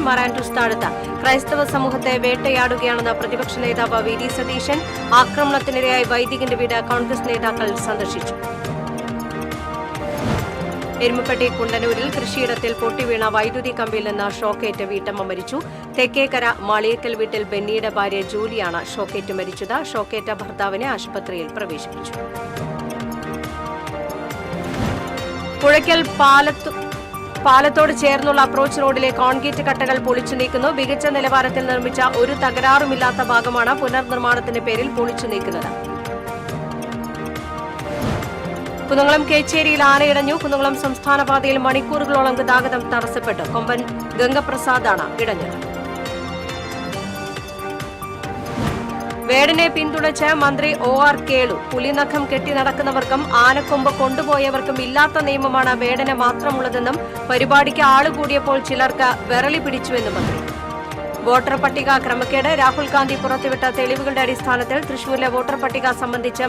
മാരാൻഡ്രൂസ് താഴത്ത് ക്രൈസ്തവ സമൂഹത്തെ വേട്ടയാടുകയാണെന്ന പ്രതിപക്ഷ നേതാവ് വി ഡി സതീശൻ. ആക്രമണത്തിനിരയായി വൈദികന്റെ വീട് കോൺഗ്രസ് നേതാക്കൾ സന്ദർശിച്ചു. എരുമപ്പെട്ടി കുണ്ടന്നൂരിൽ കൃഷിയിടത്തിൽ പൊട്ടിവീണ വൈദ്യുതി കമ്പിയിൽ നിന്ന് ഷോക്കേറ്റ് വീട്ടമ്മ മരിച്ചു. തെക്കേക്കര മാളിയേക്കൽ വീട്ടിൽ ബെന്നിയുടെ ഭാര്യ ജൂലിയാണ് ഷോക്കേറ്റ് മരിച്ചത്. ഷോക്കേറ്റ ഭർത്താവിനെ ആശുപത്രിയിൽ പ്രവേശിപ്പിച്ചു. പുഴയ്ക്കൽ പാലത്തോട് ചേർന്നുള്ള അപ്രോച്ച് റോഡിലെ കോൺക്രീറ്റ് കട്ടകൾ പൊളിച്ചു നീക്കുന്നു. മികച്ച നിലവാരത്തിൽ നിർമ്മിച്ച ഒരു തകരാറുമില്ലാത്ത ഭാഗമാണ് പുനർനിർമ്മാണത്തിന്റെ പേരിൽ പൊളിച്ചു നീക്കുന്നത്. കുന്നംകുളം കേച്ചേരിയിൽ ആനയിടഞ്ഞു. കുന്നംകുളം സംസ്ഥാന പാതയിൽ മണിക്കൂറുകളോളം ഗതാഗതം തടസ്സപ്പെട്ടു. കൊമ്പൻ ഗംഗപ്രസാദാണ് ഇടഞ്ഞത്. വേടനെ പിന്തുണച്ച് മന്ത്രി OR കേളു. പുലിനഖം കെട്ടി നടക്കുന്നവർക്കും ആനക്കൊമ്പ് കൊണ്ടുപോയവർക്കും ഇല്ലാത്ത നിയമമാണ് വേടന് മാത്രമുള്ളതെന്നും പരിപാടിക്ക് ആളുകൂടിയപ്പോൾ ചിലർക്ക് വിരളി പിടിച്ചുവെന്നും മന്ത്രി. വോട്ടർ പട്ടിക ക്രമക്കേട്. രാഹുൽ ഗാന്ധി പുറത്തുവിട്ട തെളിവുകളുടെ അടിസ്ഥാനത്തിൽ തൃശൂരിലെ വോട്ടർ പട്ടിക സംബന്ധിച്ച്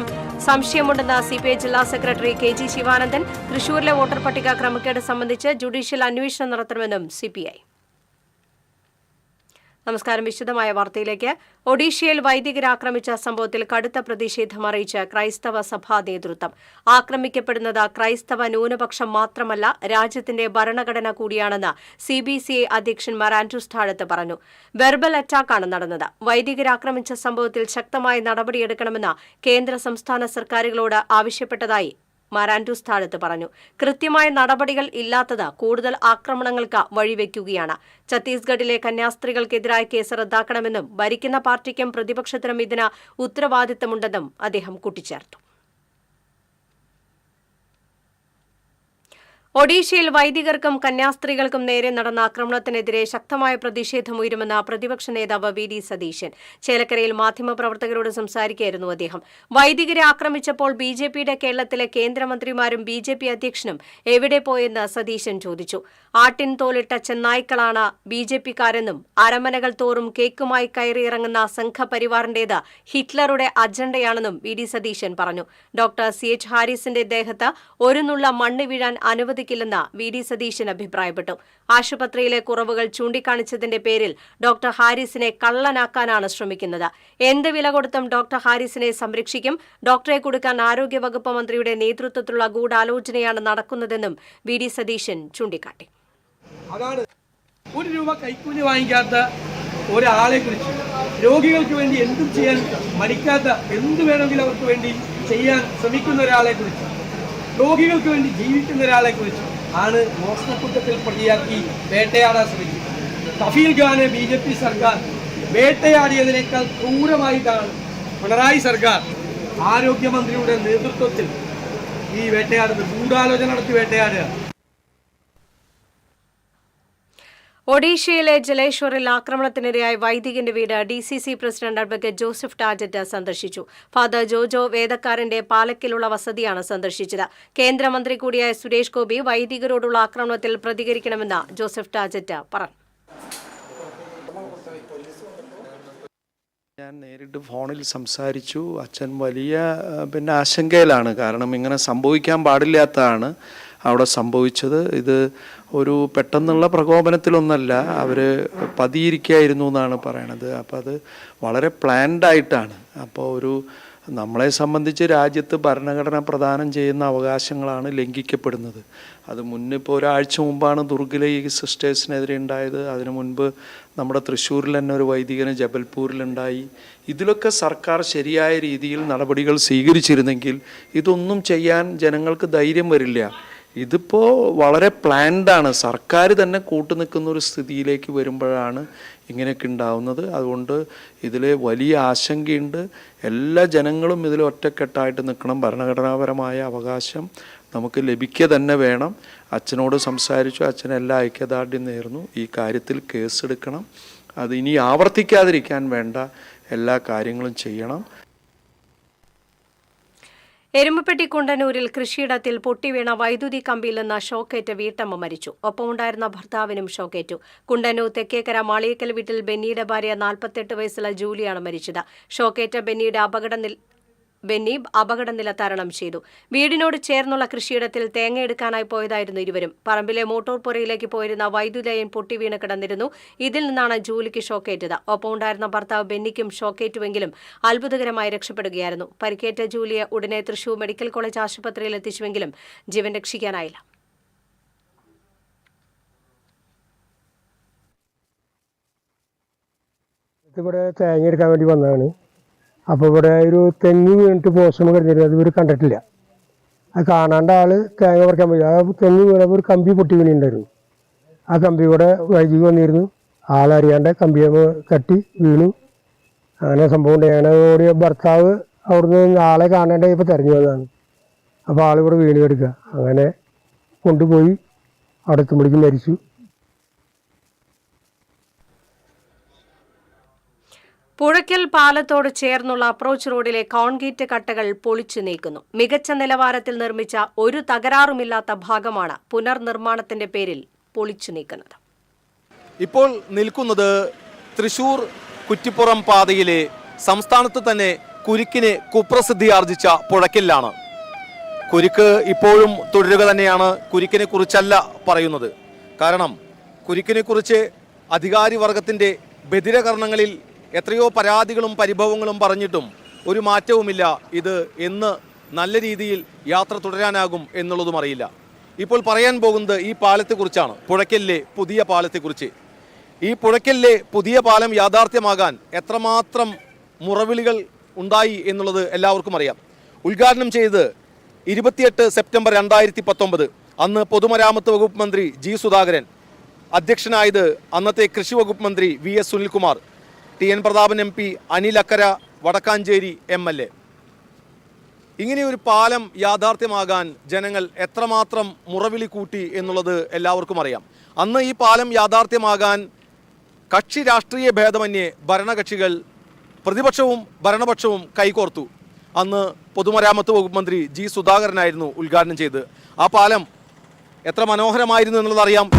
സംശയമുണ്ടെന്ന് CPI ജില്ലാ സെക്രട്ടറി KG ശിവാനന്ദൻ. തൃശൂരിലെ വോട്ടർ പട്ടിക ക്രമക്കേട് സംബന്ധിച്ച് ജുഡീഷ്യൽ അന്വേഷണം നടത്തണമെന്നും CPI. നമസ്കാരം. വിശദമായ വാർത്തയിലേക്ക്. ഒഡീഷയിൽ വൈദികരെ ആക്രമിച്ച സംഭവത്തിൽ കടുത്ത പ്രതിഷേധം അറിയിച്ച് ക്രൈസ്തവ സഭാ നേതൃത്വം. ആക്രമിക്കപ്പെടുന്നത് ക്രൈസ്തവ ന്യൂനപക്ഷം മാത്രമല്ല, രാജ്യത്തിന്റെ ഭരണഘടന കൂടിയാണെന്ന് CBCI അധ്യക്ഷൻ മാരാൻഡ്രൂസ് താഴത്ത് പറഞ്ഞു. വെർബൽ അറ്റാക്കാണ് നടന്നത്. വൈദികരെ ആക്രമിച്ച സംഭവത്തിൽ ശക്തമായ നടപടിയെടുക്കണമെന്ന് കേന്ദ്ര സംസ്ഥാന സർക്കാരുകളോട് ആവശ്യപ്പെട്ടതായി മാരാൻഡ്രൂസ് താഴത്ത് പറഞ്ഞു. കൃത്യമായ നടപടികൾ ഇല്ലാത്തത് കൂടുതൽ ആക്രമണങ്ങൾക്ക് വഴിവെക്കുകയാണ്. ഛത്തീസ്ഗഡിലെ കന്യാസ്ത്രീകൾക്കെതിരായ കേസ് റദ്ദാക്കണമെന്നും ഭരിക്കുന്ന പാർട്ടിക്കും പ്രതിപക്ഷത്തിനും ഇതിന് ഉത്തരവാദിത്തമുണ്ടെന്നും അദ്ദേഹം കൂട്ടിച്ചേർത്തു. ഒഡീഷയിൽ വൈദികർക്കും കന്യാസ്ത്രീകൾക്കും നേരെ നടന്ന ആക്രമണത്തിനെതിരെ ശക്തമായ പ്രതിഷേധമുയരുമെന്ന് പ്രതിപക്ഷ നേതാവ് വി ഡി സതീശൻ. ചേലക്കരയിൽ മാധ്യമപ്രവർത്തകരോട് സംസാരിക്കുകയായിരുന്നു അദ്ദേഹം. വൈദികരെ ആക്രമിച്ചപ്പോൾ BJPയുടെ കേരളത്തിലെ കേന്ദ്രമന്ത്രിമാരും BJP അധ്യക്ഷനും എവിടെ പോയെന്ന് സതീശൻ ചോദിച്ചു. ആട്ടിൻ തോലിട്ട ചെന്നായ്ക്കളാണ് BJPക്കാരെന്നും അരമനകൾ തോറും കേക്കുമായി കയറിയിറങ്ങുന്ന സംഘപരിവാറിന്റേത് ഹിറ്റ്ലറുടെ അജണ്ടയാണെന്നും വി ഡി സതീശൻ പറഞ്ഞു. ഡോക്ടർ CH ഹാരിസിന്റെ ദേഹത്ത് ഒരു നുള്ള മണ്ണ് വീഴാൻ അനുവദിക്കില്ലെന്ന് വി ഡി സതീശൻ അഭിപ്രായപ്പെട്ടു. ആശുപത്രിയിലെ കുറവുകൾ ചൂണ്ടിക്കാണിച്ചതിന്റെ പേരിൽ ഡോക്ടർ ഹാരിസിനെ കള്ളനാക്കാനാണ് ശ്രമിക്കുന്നത്. എന്ത് വില കൊടുത്തും ഡോക്ടർ ഹാരിസിനെ സംരക്ഷിക്കും. ഡോക്ടറെ കൊടുക്കാൻ ആരോഗ്യവകുപ്പ് മന്ത്രിയുടെ നേതൃത്വത്തിലുള്ള ഗൂഢാലോചനയാണ് നടക്കുന്നതെന്നും വി ഡി സതീശൻ ചൂണ്ടിക്കാട്ടി. അതാണ് ഒരു രൂപ കൈക്കൂലി വാങ്ങിക്കാത്ത ഒരാളെ കുറിച്ച്, രോഗികൾക്ക് വേണ്ടി എന്തും ചെയ്യാൻ മടിക്കാത്ത, എന്ത് വേണമെങ്കിലും അവർക്ക് വേണ്ടി ചെയ്യാൻ ശ്രമിക്കുന്ന ഒരാളെ കുറിച്ച്, രോഗികൾക്ക് വേണ്ടി ജീവിക്കുന്ന ഒരാളെ കുറിച്ച് ആണ് മോഷണക്കുറ്റത്തിൽ പ്രതിയാക്കി വേട്ടയാടാൻ ശ്രമിക്കുന്നത്. കഫീൽ ഖാനെ BJP സർക്കാർ വേട്ടയാടിയതിനേക്കാൾ ക്രൂരമായിട്ടാണ് പിണറായി സർക്കാർ ആരോഗ്യമന്ത്രിയുടെ നേതൃത്വത്തിൽ ഈ വേട്ടയാടുന്നത്. ഗൂഢാലോചന നടത്തി വേട്ടയാടുക. ഒഡീഷയിലെ ജലേശ്വറിൽ ആക്രമണത്തിനിരയായ വൈദികന്റെ വീട് DCC പ്രസിഡന്റ് അഡ്വക്കേറ്റ് ജോസഫ് ടാജറ്റ് സന്ദർശിച്ചു. ഫാദർ ജോജോ വേദക്കാരന്റെ പാലക്കിലുള്ള വസതിയാണ് സന്ദർശിച്ചത്. കേന്ദ്രമന്ത്രി കൂടിയായ സുരേഷ് ഗോപി വൈദികരോടുള്ള ആക്രമണത്തിൽ പ്രതികരിക്കണമെന്ന് ജോസഫ് ടാജറ്റ് പറഞ്ഞു. ഞാൻ നേരിട്ട് ഫോണിൽ സംസാരിച്ചു. അച്ഛൻ വലിയ ആശങ്കയിലാണ്. കാരണം ഇങ്ങനെ സംഭവിക്കാൻ പാടില്ലാത്തതാണ് അവിടെ സംഭവിച്ചത്. ഇത് ഒരു പെട്ടെന്നുള്ള പ്രകോപനത്തിലൊന്നല്ല, അവർ പതിയിരിക്കുകയായിരുന്നു എന്നാണ് പറയണത്. അപ്പോൾ അത് വളരെ പ്ലാൻഡായിട്ടാണ്. അപ്പോൾ നമ്മളെ സംബന്ധിച്ച് രാജ്യത്ത് ഭരണഘടന പ്രദാനം ചെയ്യുന്ന അവകാശങ്ങളാണ് ലംഘിക്കപ്പെടുന്നത്. അത് മുന്നിപ്പോൾ ഒരാഴ്ച മുമ്പാണ് ദുർഗിലെ ഈ സിസ്റ്റേഴ്സിനെതിരെ ഉണ്ടായത്. അതിനു മുൻപ് നമ്മുടെ തൃശ്ശൂരിൽ തന്നെ ഒരു വൈദികന് ജബൽപൂരിലുണ്ടായി. ഇതിലൊക്കെ സർക്കാർ ശരിയായ രീതിയിൽ നടപടികൾ സ്വീകരിച്ചിരുന്നെങ്കിൽ ഇതൊന്നും ചെയ്യാൻ ജനങ്ങൾക്ക് ധൈര്യം വരില്ല. ഇതിപ്പോൾ വളരെ പ്ലാൻഡാണ്. സർക്കാർ തന്നെ കൂട്ടുനിൽക്കുന്ന ഒരു സ്ഥിതിയിലേക്ക് വരുമ്പോഴാണ് ഇങ്ങനെയൊക്കെ ഉണ്ടാവുന്നത്. അതുകൊണ്ട് ഇതിൽ വലിയ ആശങ്കയുണ്ട്. എല്ലാ ജനങ്ങളും ഇതിൽ ഒറ്റക്കെട്ടായിട്ട് നിൽക്കണം. ഭരണഘടനാപരമായ അവകാശം നമുക്ക് ലഭിക്കുക തന്നെ വേണം. അച്ഛനോട് സംസാരിച്ചു. അച്ഛൻ എല്ലാ ഐക്യദാർഢ്യം നേർന്നു. ഈ കാര്യത്തിൽ കേസെടുക്കണം. അത് ഇനി ആവർത്തിക്കാതിരിക്കാൻ വേണ്ട എല്ലാ കാര്യങ്ങളും ചെയ്യണം. എരുമപ്പെട്ടി കുണ്ടന്നൂരിൽ കൃഷിയിടത്തിൽ പൊട്ടിവീണ വൈദ്യുതി കമ്പിയിൽ നിന്ന് ഷോക്കേറ്റ് വീട്ടമ്മ മരിച്ചു. ഒപ്പമുണ്ടായിരുന്ന ഭർത്താവിനും ഷോക്കേറ്റു. കുണ്ടന്നൂർ തെക്കേക്കര മാളിയേക്കൽ വീട്ടിൽ ബെന്നിയുടെ ഭാര്യ 48 വയസ്സുള്ള ജൂലിയാണ് മരിച്ചത്. ഷോക്കേറ്റ ബെന്നിയുടെ ബെന്നി അപകടനില തരണം ചെയ്തു. വീടിനോട് ചേർന്നുള്ള കൃഷിയിടത്തിൽ തേങ്ങയെടുക്കാനായി പോയതായിരുന്നു ഇരുവരും. പറമ്പിലെ മോട്ടോർ പുരയിലേക്ക് പോയിരുന്ന വൈദ്യുതി ലൈൻ പൊട്ടിവീണ് കിടന്നിരുന്നു. ഇതിൽ നിന്നാണ് ജൂലിക്ക് ഷോക്കേറ്റത്. ഒപ്പം ഉണ്ടായിരുന്ന ഭർത്താവ് ബെന്നിക്കും ഷോക്കേറ്റുവെങ്കിലും അത്ഭുതകരമായി രക്ഷപ്പെടുകയായിരുന്നു. പരിക്കേറ്റ ജൂലിയെ ഉടനെ തൃശൂർ മെഡിക്കൽ കോളേജ് ആശുപത്രിയിൽ എത്തിച്ചുവെങ്കിലും ജീവൻ രക്ഷിക്കാനായില്ല. ഇവിടെ തേങ്ങ എടുക്കാൻ വേണ്ടി വന്നതാണ്. അപ്പോൾ ഇവിടെ ഒരു തെങ്ങ് വീണിട്ട് പോസ്റ്റൊന്നും കിടന്നിരുന്നു. അത് ഇവർ കണ്ടിട്ടില്ല. അത് കാണാണ്ട് ആള് തേങ്ങ പറിക്കാൻ പോയി. ആ തെങ്ങ് വീണപ്പോൾ ഒരു കമ്പി പൊട്ടി വീണിട്ടുണ്ടായിരുന്നു. ആ കമ്പി കൂടെ വൈദ്യുതി വന്നിരുന്നു. ആളറിയാണ്ട് കമ്പിയെ കട്ടി വീണു. അങ്ങനെ സംഭവം ഉണ്ട്. അങ്ങനെ ഓടിയ ഭർത്താവ് അവിടുന്ന് ആളെ കാണാണ്ട് ഇപ്പോൾ തെരഞ്ഞു വന്നതാണ്. അപ്പോൾ ആളിവിടെ വീണ് കിടക്കുക. അങ്ങനെ കൊണ്ടുപോയി അവിടെ എത്തുമ്പോഴേക്കും മരിച്ചു. പുഴയ്ക്കൽ പാലത്തോട് ചേർന്നുള്ള അപ്രോച്ച് റോഡിലെ കോൺക്രീറ്റ് കട്ടകൾ പൊളിച്ചു നീക്കുന്നു. മികച്ച നിലവാരത്തിൽ നിർമ്മിച്ച ഒരു തകരാറുമില്ലാത്ത ഭാഗമാണ് പുനർനിർമ്മാണത്തിന്റെ പേരിൽ പൊളിച്ചു നീക്കുന്നത്. ഇപ്പോൾ നിൽക്കുന്നത് തൃശൂർ കുറ്റിപ്പുറം പാതയിലെ സംസ്ഥാനത്ത് തന്നെ കുരുക്കിന് കുപ്രസിദ്ധി ആർജിച്ച പുഴയ്ക്കലിലാണ്. കുരുക്ക് ഇപ്പോഴും തുടരുക തന്നെയാണ്. കുരുക്കിനെ കുറിച്ചല്ല പറയുന്നത്. കാരണം കുരുക്കിനെ കുറിച്ച് അധികാരി വർഗത്തിൻ്റെ ബധിരകരണങ്ങളിൽ എത്രയോ പരാതികളും പരിഭവങ്ങളും പറഞ്ഞിട്ടും ഒരു മാറ്റവുമില്ല. ഇത് എന്ന് നല്ല രീതിയിൽ യാത്ര തുടരാനാകും എന്നുള്ളതും അറിയില്ല. ഇപ്പോൾ പറയാൻ പോകുന്നത് ഈ പാലത്തെക്കുറിച്ചാണ്, പുഴയ്ക്കലിലെ പുതിയ പാലത്തെക്കുറിച്ച്. ഈ പുഴയ്ക്കലിലെ പുതിയ പാലം യാഥാർത്ഥ്യമാകാൻ എത്രമാത്രം മുറവിളികൾ ഉണ്ടായി എന്നുള്ളത് എല്ലാവർക്കും അറിയാം. ഉദ്ഘാടനം ചെയ്ത് 28 സെപ്റ്റംബർ 2019. അന്ന് പൊതുമരാമത്ത് വകുപ്പ് മന്ത്രി ജി സുധാകരൻ, അധ്യക്ഷനായത് അന്നത്തെ കൃഷി വകുപ്പ് മന്ത്രി VS Sunilkumar, TN Prathapan MP, Anil അക്കര, വടക്കാഞ്ചേരി MLA. ഇങ്ങനെയൊരു പാലം യാഥാർത്ഥ്യമാകാൻ ജനങ്ങൾ എത്രമാത്രം മുറവിളി കൂട്ടി എന്നുള്ളത് എല്ലാവർക്കും അറിയാം. അന്ന് ഈ പാലം യാഥാർത്ഥ്യമാകാൻ കക്ഷി രാഷ്ട്രീയ ഭേദമന്യേ ഭരണകക്ഷികൾ, പ്രതിപക്ഷവും ഭരണപക്ഷവും കൈകോർത്തു. അന്ന് പൊതുമരാമത്ത് വകുപ്പ് മന്ത്രി ജി സുധാകരനായിരുന്നു ഉദ്ഘാടനം ചെയ്ത്. ആ പാലം എത്ര മനോഹരമായിരുന്നു എന്നുള്ളതറിയാം.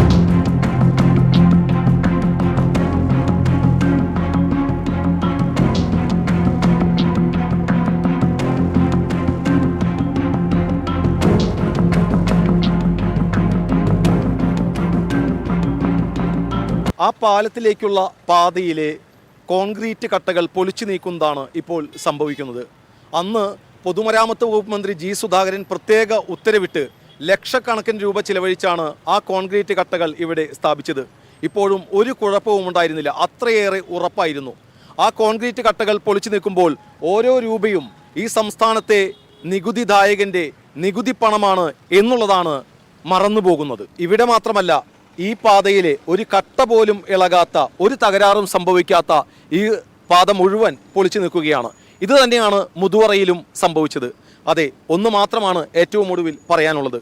ആ പാലത്തിലേക്കുള്ള പാതയിലെ കോൺക്രീറ്റ് കട്ടകൾ പൊളിച്ചു നീക്കുന്നതാണ് ഇപ്പോൾ സംഭവിക്കുന്നത്. അന്ന് പൊതുമരാമത്ത് വകുപ്പ് മന്ത്രി ജി സുധാകരൻ പ്രത്യേക ഉത്തരവിട്ട് ലക്ഷക്കണക്കിന് രൂപ ചിലവഴിച്ചാണ് ആ കോൺക്രീറ്റ് കട്ടകൾ ഇവിടെ സ്ഥാപിച്ചത്. ഇപ്പോഴും ഒരു കുഴപ്പവും ഉണ്ടായിരുന്നില്ല. അത്രയേറെ ഉറപ്പായിരുന്നു. ആ കോൺക്രീറ്റ് കട്ടകൾ പൊളിച്ചു നീക്കുമ്പോൾ ഓരോ രൂപയും ഈ സംസ്ഥാനത്തെ നികുതിദായകൻ്റെ നികുതി പണമാണ് എന്നുള്ളതാണ് മറന്നുപോകുന്നത്. ഇവിടെ മാത്രമല്ല, ഈ പാതയിലെ ഒരു കട്ട പോലും ഇളകാത്ത, ഒരു തകരാറും സംഭവിക്കാത്ത ഈ പാത മുഴുവൻ പൊളിച്ചു നിൽക്കുകയാണ്. ഇത് തന്നെയാണ് മുതുവറയിലും സംഭവിച്ചത്. അതെ, ഒന്ന് മാത്രമാണ് ഏറ്റവും ഒടുവിൽ പറയാനുള്ളത്.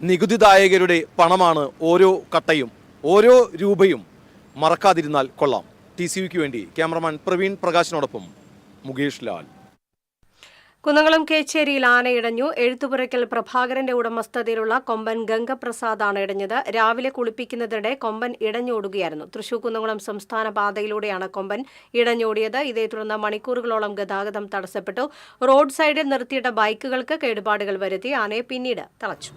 നികുതിദായകരുടെ പണമാണ് ഓരോ കട്ടയും, ഓരോ രൂപയും. മറക്കാതിരുന്നാൽ കൊള്ളാം. TCVക്ക് വേണ്ടി ക്യാമറമാൻ പ്രവീൺ പ്രകാശിനോടൊപ്പം മുകേഷ് ലാൽ. കുന്നംകുളം കേച്ചേരിയിൽ ആനയിടഞ്ഞു. എഴുത്തുപുരയ്ക്കൽ പ്രഭാകരന്റെ ഉടമസ്ഥതയിലുള്ള കൊമ്പൻ ഗംഗപ്രസാദാണ് ഇടഞ്ഞത്. രാവിലെ കുളിപ്പിക്കുന്നതിനിടെ കൊമ്പൻ ഇടഞ്ഞോടുകയായിരുന്നു. തൃശൂർ കുന്നംകുളം സംസ്ഥാന പാതയിലൂടെയാണ് കൊമ്പൻ ഇടഞ്ഞോടിയത്. ഇതേ തുടർന്ന് മണിക്കൂറുകളോളം ഗതാഗതം തടസ്സപ്പെട്ടു. റോഡ് സൈഡിൽ നിർത്തിയിട്ട ബൈക്കുകൾക്ക് കേടുപാടുകൾ വരുത്തി. ആനയെ പിന്നീട് തളച്ചു.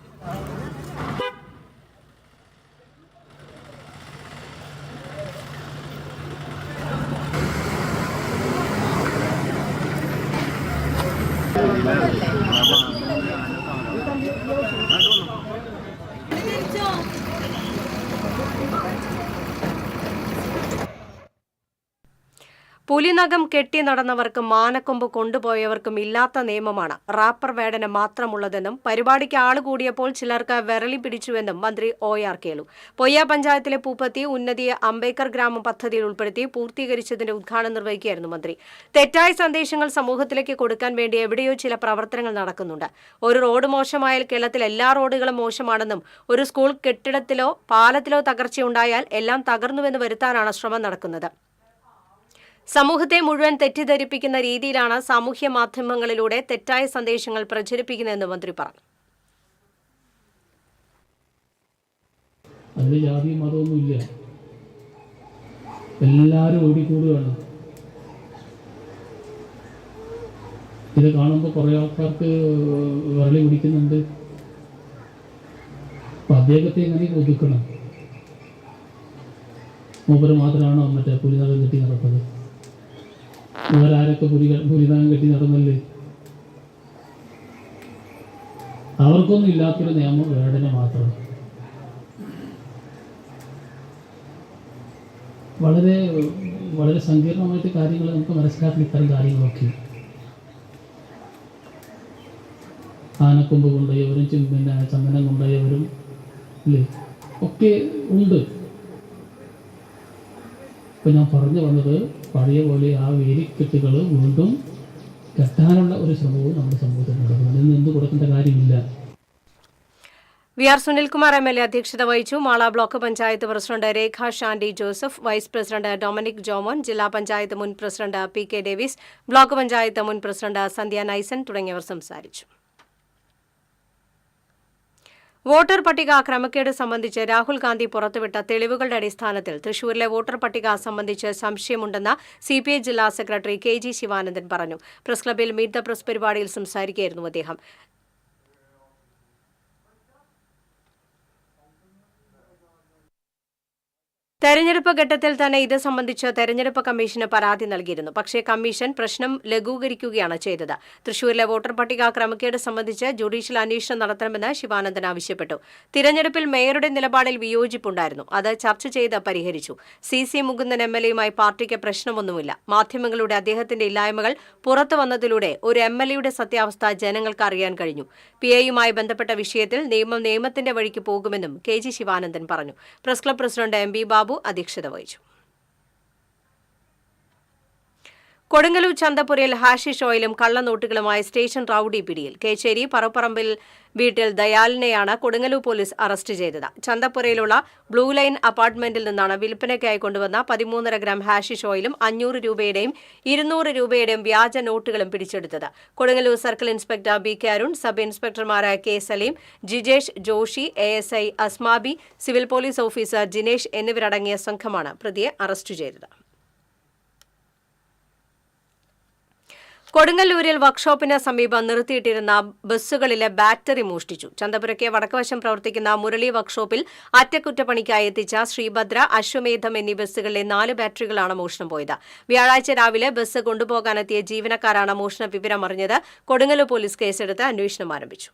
പുലിനഖം കെട്ടി നടന്നവർക്കും മാനക്കൊമ്പ് കൊണ്ടുപോയവർക്കും ഇല്ലാത്ത നിയമമാണ് റാപ്പർ വേടന് മാത്രമുള്ളതെന്നും പരിപാടിക്ക് ആള് കൂടിയപ്പോൾ ചിലർക്ക് വിരളി പിടിച്ചുവെന്നും മന്ത്രി OR കേളു. പൊയ്യ പഞ്ചായത്തിലെ പൂപ്പത്തി ഉന്നതിയെ അംബേദ്കർ ഗ്രാമം പദ്ധതിയിൽ ഉൾപ്പെടുത്തി പൂർത്തീകരിച്ചതിന്റെ ഉദ്ഘാടനം നിർവഹിക്കുകയായിരുന്നു മന്ത്രി. തെറ്റായ സന്ദേശങ്ങൾ സമൂഹത്തിലേക്ക് കൊടുക്കാൻ വേണ്ടി എവിടെയോ ചില പ്രവർത്തനങ്ങൾ നടക്കുന്നുണ്ട്. ഒരു റോഡ് മോശമായാൽ കേരളത്തിൽ എല്ലാ റോഡുകളും മോശമാണെന്നും ഒരു സ്കൂൾ കെട്ടിടത്തിലോ പാലത്തിലോ തകർച്ചയുണ്ടായാൽ എല്ലാം തകർന്നുവെന്ന് വരുത്താനാണ് ശ്രമം നടക്കുന്നത്. സമൂഹത്തെ മുഴുവൻ തെറ്റിദ്ധരിപ്പിക്കുന്ന രീതിയിലാണ് സാമൂഹ്യ മാധ്യമങ്ങളിലൂടെ തെറ്റായ സന്ദേശങ്ങൾ പ്രചരിപ്പിക്കുന്നതെന്ന് മന്ത്രി പറഞ്ഞു. അതിൽ ജാതി മതമൊന്നുമില്ല, എല്ലാവരും ഓടിക്കൂടുകയാണ്. ഇത് കാണുമ്പോൾ കുറേ ആൾക്കാർക്ക് വിരളി പിടിക്കുന്നുണ്ട്. അപ്പം അദ്ദേഹത്തെ എങ്ങനെ ഒതുക്കണം? മൂപ്പര് മാത്രമാണോ മറ്റേ പുലിനകം കെട്ടി നടന്നത്? ഇവരാരൊക്കെ പുലിനകം കെട്ടി നടന്നല്ലേ? അവർക്കൊന്നും ഇല്ലാത്തൊരു നിയമം വേടന മാത്രം. വളരെ വളരെ സങ്കീർണമായിട്ട് കാര്യങ്ങൾ നമുക്ക് മനസ്സിലാക്കാൻ ഇത്തരം കാര്യങ്ങളൊക്കെ ആനക്കൊമ്പ് കൊണ്ടുപോയവരും പിന്നെ ചന്ദനം കൊണ്ടുപോയവരും ഇല്ലേ ഒക്കെ ഉണ്ട്. ഇപ്പം ഞാൻ പറഞ്ഞു വന്നത് പഴയ പോലെ ആ വേലിക്കെട്ടുകൾ വീണ്ടും കെട്ടാനുള്ള ഒരു ശ്രമവും നമ്മുടെ സമൂഹത്തിൽ നടക്കുന്നു. ഇതിന് എന്ത് കൊടുക്കേണ്ട കാര്യമില്ല. വി ആർ സുനിൽകുമാർ MLA അധ്യക്ഷത വഹിച്ചു. Mala block panchayat president Rekha Shandy Joseph, vice president Dominic Jomon, ജില്ലാ പഞ്ചായത്ത് മുൻ president PK Davis, block panchayat മുൻ പ്രസിഡന്റ് സന്ധ്യ നൈസൻ തുടങ്ങിയവർ സംസാരിച്ചു. വോട്ടർ പട്ടിക ക്രമക്കേട് സംബന്ധിച്ച് രാഹുൽ ഗാന്ധി പുറത്തുവിട്ട തെളിവുകളുടെ അടിസ്ഥാനത്തിൽ തൃശൂരിലെ വോട്ടർ പട്ടിക സംബന്ധിച്ച് സംശയമുണ്ടെന്ന് CPI ജില്ലാ സെക്രട്ടറി KG ശിവാനന്ദൻ പറഞ്ഞു. പ്രസ് ക്ലബ്ബിൽ മീറ്റ് ദ പ്രസ് പരിപാടിയിൽ സംസാരിക്കുകയായിരുന്നു അദ്ദേഹം. തെരഞ്ഞെടുപ്പ് ഘട്ടത്തിൽ തന്നെ ഇത് സംബന്ധിച്ച് തെരഞ്ഞെടുപ്പ് കമ്മീഷന് പരാതി നൽകിയിരുന്നു. പക്ഷേ കമ്മീഷൻ പ്രശ്നം ലഘൂകരിക്കുകയാണ് ചെയ്തത്. തൃശൂരിലെ വോട്ടർ പട്ടിക ക്രമക്കേട് സംബന്ധിച്ച് ജുഡീഷ്യൽ അന്വേഷണം നടത്തണമെന്ന് ശിവാനന്ദൻ ആവശ്യപ്പെട്ടു. തിരഞ്ഞെടുപ്പിൽ മേയറുടെ നിലപാടിൽ വിയോജിപ്പുണ്ടായിരുന്നു. അത് ചർച്ച ചെയ്ത് പരിഹരിച്ചു. CC മുകുന്ദൻ MLAയുമായി പാർട്ടിക്ക് പ്രശ്നമൊന്നുമില്ല. മാധ്യമങ്ങളുടെ അദ്ദേഹത്തിന്റെ ഇല്ലായ്മകൾ പുറത്തു വന്നതിലൂടെ ഒരു MLAയുടെ സത്യാവസ്ഥ ജനങ്ങൾക്ക് അറിയാൻ കഴിഞ്ഞു. PIയുമായി ബന്ധപ്പെട്ട വിഷയത്തിൽ നിയമത്തിന്റെ വഴിക്ക് പോകുമെന്നും KG ശിവാനന്ദൻ പറഞ്ഞു. Press club president MB Babu അധ്യക്ഷത വഹിച്ചു. കൊടുങ്ങല്ലൂർ ചന്തപ്പുരയിൽ ഹാഷിഷ് ഓയിലും കള്ളനോട്ടുകളുമായി സ്റ്റേഷൻ റൌഡി പിടിയിൽ. കേച്ചേരി പറപ്പറമ്പിൽ വീട്ടിൽ ദയാലിനെയാണ് കൊടുങ്ങല്ലൂർ പോലീസ് അറസ്റ്റ് ചെയ്തത്. ചന്തപ്പുരയിലുള്ള ബ്ലൂ ലൈൻ അപ്പാർട്ട്മെന്റിൽ നിന്നാണ് വിൽപ്പനയ്ക്കായി കൊണ്ടുവന്ന 13.5 ഗ്രാം ഹാഷിഷ് ഓയിലും 500 രൂപയുടെയും 200 രൂപയുടെയും വ്യാജ നോട്ടുകളും പിടിച്ചെടുത്തത്. Kodungallur circle inspector BK Arun, sub ഇൻസ്പെക്ടർമാരായ K Saleem, Jijesh Joshi, ASI Asmabi, civil police officer Jinesh എന്നിവരടങ്ങിയ സംഘമാണ് പ്രതിയെ അറസ്റ്റ് ചെയ്തത്. കൊടുങ്ങല്ലൂരിൽ വർക്ക്ഷോപ്പിന് സമീപം നിർത്തിയിട്ടിരുന്ന ബസ്സുകളിലെ ബാറ്ററി മോഷ്ടിച്ചു. ചന്തപുരയ്ക്ക് വടക്കുവശം പ്രവർത്തിക്കുന്ന മുരളി വർക്ക്ഷോപ്പിൽ അറ്റകുറ്റപ്പണിക്കായി എത്തിച്ച ശ്രീഭദ്ര, അശ്വമേധം എന്നീ ബസ്സുകളിലെ 4 ബാറ്ററികളാണ് മോഷണം പോയത്. വ്യാഴാഴ്ച രാവിലെ ബസ് കൊണ്ടുപോകാനെത്തിയ ജീവനക്കാരാണ് മോഷണ വിവരം അറിഞ്ഞത്. കൊടുങ്ങല്ലൂർ പോലീസ് കേസെടുത്ത് അന്വേഷണം ആരംഭിച്ചു.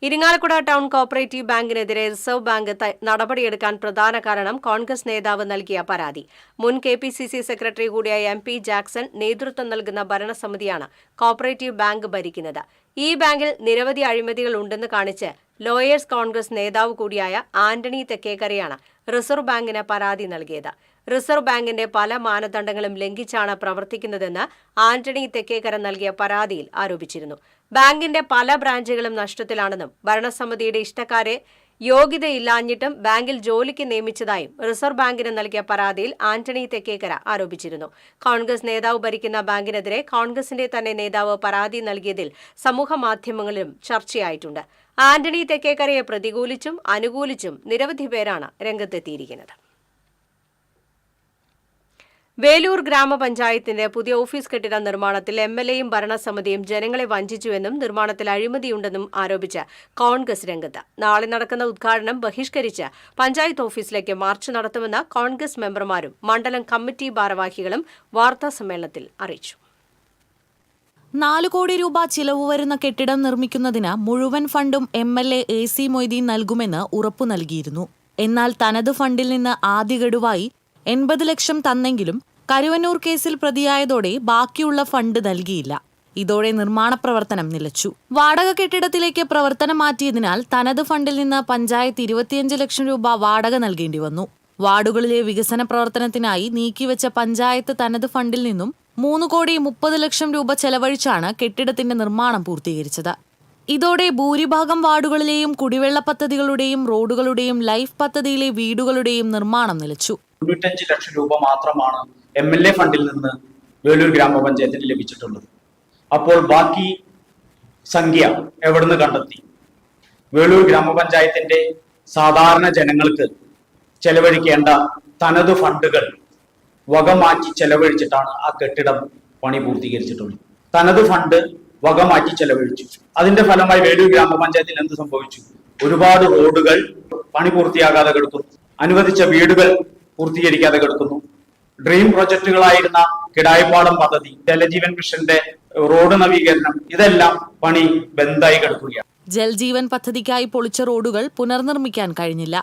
ഇരിങ്ങാലക്കുട ടൗൺ കോഓപ്പറേറ്റീവ് ബാങ്കിനെതിരെ റിസർവ് ബാങ്ക് നടപടിയെടുക്കാൻ പ്രധാന കാരണം കോൺഗ്രസ് നേതാവ് നൽകിയ പരാതി. മുൻ KPCC സെക്രട്ടറി കൂടിയായ MP ജാക്സൺ നേതൃത്വം നൽകുന്ന ഭരണസമിതിയാണ് കോഓപ്പറേറ്റീവ് ബാങ്ക് ഭരിക്കുന്നത്. ഈ ബാങ്കിൽ നിരവധി അഴിമതികൾ ഉണ്ടെന്ന് കാണിച്ച് ലോയേഴ്സ് കോൺഗ്രസ് നേതാവ് കൂടിയായ ആന്റണി തെക്കേക്കരയാണ് റിസർവ് ബാങ്കിന് പരാതി നൽകിയത്. റിസർവ് ബാങ്കിന്റെ പല മാനദണ്ഡങ്ങളും ലംഘിച്ചാണ് പ്രവർത്തിക്കുന്നതെന്ന് ആന്റണി തെക്കേക്കര നൽകിയ പരാതിയിൽ ആരോപിച്ചിരുന്നു. ബാങ്കിന്റെ പല ബ്രാഞ്ചുകളും നഷ്ടത്തിലാണെന്നും ഭരണസമിതിയുടെ ഇഷ്ടക്കാരെ യോഗ്യതയില്ലാഞ്ഞിട്ടും ബാങ്കിൽ ജോലിക്ക് നിയമിച്ചതായും റിസർവ് ബാങ്കിന് നൽകിയ പരാതിയിൽ ആന്റണി തെക്കേക്കര ആരോപിച്ചിരുന്നു. കോൺഗ്രസ് നേതാവ് ഭരിക്കുന്ന ബാങ്കിനെതിരെ കോൺഗ്രസിന്റെ തന്നെ നേതാവ് പരാതി നൽകിയതിൽ സമൂഹമാധ്യമങ്ങളിലും ചർച്ചയായിട്ടുണ്ട്. ആന്റണി തെക്കേക്കരയെ പ്രതികൂലിച്ചും അനുകൂലിച്ചും നിരവധി പേരാണ് രംഗത്തെത്തിയിരിക്കുന്നത്. വേലൂർ ഗ്രാമപഞ്ചായത്തിന്റെ പുതിയ ഓഫീസ് കെട്ടിട നിർമ്മാണത്തിൽ MLAയും ഭരണസമിതിയും ജനങ്ങളെ വഞ്ചിച്ചുവെന്നും നിർമ്മാണത്തിൽ അഴിമതിയുണ്ടെന്നും ആരോപിച്ച് കോൺഗ്രസ് രംഗത്ത്. നാളെ നടക്കുന്ന ഉദ്ഘാടനം ബഹിഷ്കരിച്ച് പഞ്ചായത്ത് ഓഫീസിലേക്ക് മാർച്ച് നടത്തുമെന്ന് കോൺഗ്രസ് മെമ്പർമാരും മണ്ഡലം കമ്മിറ്റി ഭാരവാഹികളും വാർത്താസമ്മേളനത്തിൽ അറിയിച്ചു. 4 കോടി രൂപ ചിലവ് വരുന്ന കെട്ടിടം നിർമ്മിക്കുന്നതിന് മുഴുവൻ ഫണ്ടും MLA AC മൊയ്തീൻ നൽകുമെന്ന് ഉറപ്പു നൽകിയിരുന്നു. എന്നാൽ തനത് ഫണ്ടിൽ നിന്ന് ആദ്യ ഗഡുവായി 80 ലക്ഷം തന്നെങ്കിലും കരുവന്നൂർ കേസിൽ പ്രതിയായതോടെ ബാക്കിയുള്ള ഫണ്ട് നൽകിയില്ല. ഇതോടെ നിർമ്മാണ പ്രവർത്തനം നിലച്ചു. വാടക കെട്ടിടത്തിലേക്ക് പ്രവർത്തനം മാറ്റിയതിനാൽ തനത് ഫണ്ടിൽ നിന്ന് പഞ്ചായത്ത് 25 ലക്ഷം രൂപ വാടക നൽകേണ്ടി വന്നു. വാർഡുകളിലെ വികസന പ്രവർത്തനത്തിനായി നീക്കിവെച്ച പഞ്ചായത്ത് തനത് ഫണ്ടിൽ നിന്നും 3 കോടി 30 ലക്ഷം രൂപ ചെലവഴിച്ചാണ് കെട്ടിടത്തിന്റെ നിർമ്മാണം പൂർത്തീകരിച്ചത്. ഇതോടെ ഭൂരിഭാഗം വാർഡുകളിലെയും കുടിവെള്ള പദ്ധതികളുടെയും റോഡുകളുടെയും ലൈഫ് പദ്ധതിയിലെ വീടുകളുടെയും നിർമ്മാണം നിലച്ചു. 95 ലക്ഷം രൂപ മാത്രമാണ് MLA ഫണ്ടിൽ നിന്ന് വേലൂർ ഗ്രാമപഞ്ചായത്തിന് ലഭിച്ചിട്ടുള്ളത്. അപ്പോൾ ബാക്കി സംഖ്യ എവിടുന്ന് കണ്ടെത്തി? വേലൂർ ഗ്രാമപഞ്ചായത്തിന്റെ സാധാരണ ജനങ്ങൾക്ക് ചെലവഴിക്കേണ്ട തനത് ഫണ്ടുകൾ വകമാറ്റി ചെലവഴിച്ചിട്ടാണ് ആ കെട്ടിടം പണി പൂർത്തീകരിച്ചിട്ടുള്ളത്. തനത് ഫണ്ട് വകമാറ്റി ചെലവഴിച്ചു. അതിന്റെ ഫലമായി വേലൂർ ഗ്രാമപഞ്ചായത്തിൽ എന്ത് സംഭവിച്ചു? ഒരുപാട് റോഡുകൾ പണി പൂർത്തിയാകാതെ കിടക്കുന്നു, അനുവദിച്ച വീടുകൾ പൂർത്തീകരിക്കാതെ കിടക്കുന്നു. ഡ്രീം പ്രൊജക്ടുകളായിരുന്ന കിടായിപ്പാടം പദ്ധതി, ജലജീവൻ മിഷന്റെ റോഡ് നവീകരണം, ഇതെല്ലാം പണി ബന്ധായി കിടക്കുകയാണ്. ജൽജീവൻ പദ്ധതിക്കായി പൊളിച്ച റോഡുകൾ പുനർനിർമ്മിക്കാൻ കഴിഞ്ഞില്ല.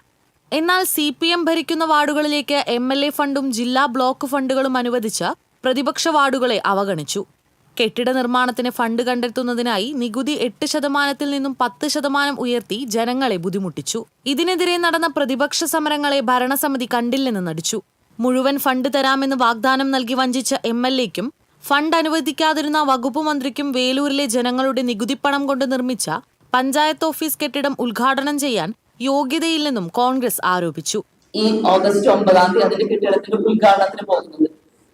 എന്നാൽ CPM ഭരിക്കുന്ന വാർഡുകളിലേക്ക് MLA ഫണ്ടും ജില്ലാ ബ്ലോക്ക് ഫണ്ടുകളും അനുവദിച്ച് പ്രതിപക്ഷ വാർഡുകളെ അവഗണിച്ചു. കെട്ടിട നിർമ്മാണത്തിന് ഫണ്ട് കണ്ടെത്തുന്നതിനായി നികുതി 8% നിന്നും 10% ഉയർത്തി ജനങ്ങളെ ബുദ്ധിമുട്ടിച്ചു. ഇതിനെതിരെ നടന്ന പ്രതിപക്ഷ സമരങ്ങളെ ഭരണസമിതി കണ്ടില്ലെന്ന് നടിച്ചു. മുഴുവൻ ഫണ്ട് തരാമെന്ന് വാഗ്ദാനം നൽകി വഞ്ചിച്ച MLAയ്ക്കും ഫണ്ട് അനുവദിക്കാതിരുന്ന വകുപ്പ് മന്ത്രിക്കും വേലൂരിലെ ജനങ്ങളുടെ നികുതിപ്പണം കൊണ്ട് നിർമ്മിച്ച പഞ്ചായത്ത് ഓഫീസ് കെട്ടിടം ഉദ്ഘാടനം ചെയ്യാൻ യോഗ്യതയില്ലെന്നും കോൺഗ്രസ് ആരോപിച്ചു. ഈ ഓഗസ്റ്റ് 9 അതിന്റെ കെട്ടിടത്തിന്റെ ഉദ്ഘാടനത്തിന് പോകുന്നത്.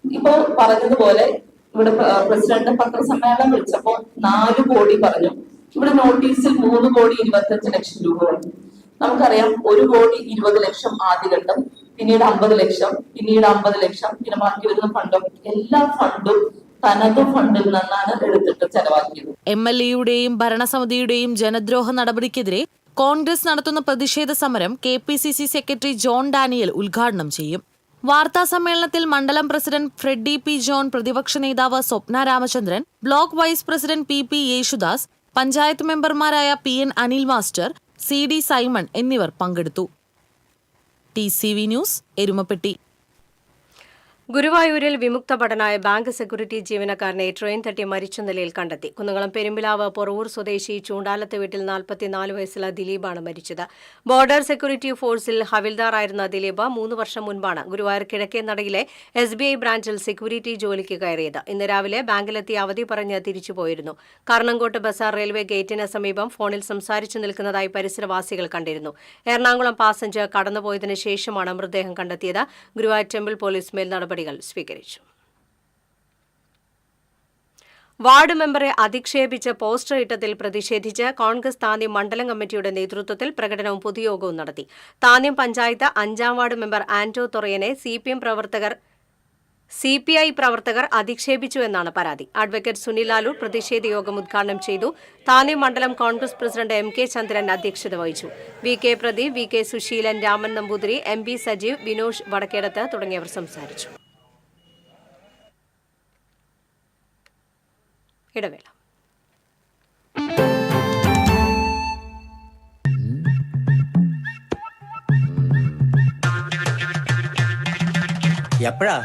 ഇപ്പോ പറഞ്ഞതുപോലെ ഇവിടെ പ്രസിഡന്റ് പത്രസമ്മേളനം വിളിച്ചപ്പോൾ 4 കോടി പറഞ്ഞു. ഇവിടെ നോട്ടീസിൽ 3,25,00,000 രൂപ പറഞ്ഞു. നമുക്കറിയാം 1,20,00,000 ആദ്യഘട്ടം, പിന്നീട് 50 ലക്ഷം, പിന്നീട് 50 ലക്ഷം, പിന്നെ ബാക്കി വരുന്ന ഫണ്ടും എല്ലാ ഫണ്ടും തനത് ഫണ്ടിൽ നിന്നാണ് എടുത്തിട്ട് ചെലവാക്കിയത്. MLAയുടെയും ഭരണസമിതിയുടെയും ജനദ്രോഹ നടപടിക്കെതിരെ കോൺഗ്രസ് നടത്തുന്ന പ്രതിഷേധ സമരം KPCC സെക്രട്ടറി ജോൺ ഡാനിയൽ ഉദ്ഘാടനം ചെയ്യും. വാർത്താ സമ്മേളനത്തിൽ മണ്ഡലം പ്രസിഡന്റ് ഫ്രെഡി P. ജോൺ, പ്രതിപക്ഷ നേതാവ് Swapna Ramachandran, block vice president PP. Yesudas, panchayat മെമ്പർമാരായ PN Anil master, CD Simon എന്നിവർ പങ്കെടുത്തു. TCV news, Erumapetty. ഗുരുവായൂരിൽ വിമുക്ത ഭടനായ ബാങ്ക് സെക്യൂരിറ്റി ജീവനക്കാരനെ ട്രെയിൻ തട്ടി മരിച്ച നിലയിൽ കണ്ടെത്തി. കുന്നംകുളം പെരുമ്പിലാവ് പൊറവൂർ സ്വദേശി ചൂണ്ടാലത്ത് വീട്ടിൽ 44 വയസ്സുള്ള ദിലീപാണ് മരിച്ചത്. ബോർഡർ സെക്യൂരിറ്റി ഫോഴ്സിൽ ഹവിൽദാറായിരുന്ന ദിലീപ് 3 വർഷം മുൻപാണ് ഗുരുവായൂർ കിഴക്കേ നടയിലെ SBI ബ്രാഞ്ചിൽ സെക്യൂരിറ്റി ജോലിക്ക് കയറിയത്. ഇന്ന് രാവിലെ ബാങ്കിലെത്തി അവധി പറഞ്ഞ് തിരിച്ചുപോയിരുന്നു. കർണങ്കോട്ട് ബസാർ റെയിൽവേ ഗേറ്റിന് സമീപം ഫോണിൽ സംസാരിച്ചു നിൽക്കുന്നതായി പരിസരവാസികൾ കണ്ടിരുന്നു. എറണാകുളം പാസഞ്ചർ കടന്നുപോയതിനു ശേഷമാണ് മൃതദേഹം കണ്ടെത്തിയത്. ഗുരുവായൂർ ടെമ്പിൾ പോലീസ് മേൽ നടപടികൾ സ്വീകരിച്ചു. വാർഡ് മെമ്പറെ അധിക്ഷേപിച്ച് പോസ്റ്റർ ഇട്ടതിൽ പ്രതിഷേധിച്ച് കോൺഗ്രസ് താന്യം മണ്ഡലം കമ്മിറ്റിയുടെ നേതൃത്വത്തിൽ പ്രകടനവും പൊതുയോഗവും നടത്തി. താന്യം പഞ്ചായത്ത് 5-ാം വാർഡ് മെമ്പർ ആന്റോ തൊറയനെ CPI പ്രവർത്തകർ അധിക്ഷേപിച്ചുവെന്നാണ് പരാതി. അഡ്വക്കേറ്റ് സുനിൽ ലാലൂർ പ്രതിഷേധ യോഗം ഉദ്ഘാടനം ചെയ്തു. താന്യം മണ്ഡലം കോൺഗ്രസ് പ്രസിഡന്റ് MK ചന്ദ്രൻ അധ്യക്ഷത വഹിച്ചു. VK Pradeep, VK Suseelan, Raman Namboothiri, MB Sajeev, Vinosh Vadakkedath തുടങ്ങിയവർ സംസാരിച്ചു. ഇടവേള. എപ്പോഴാ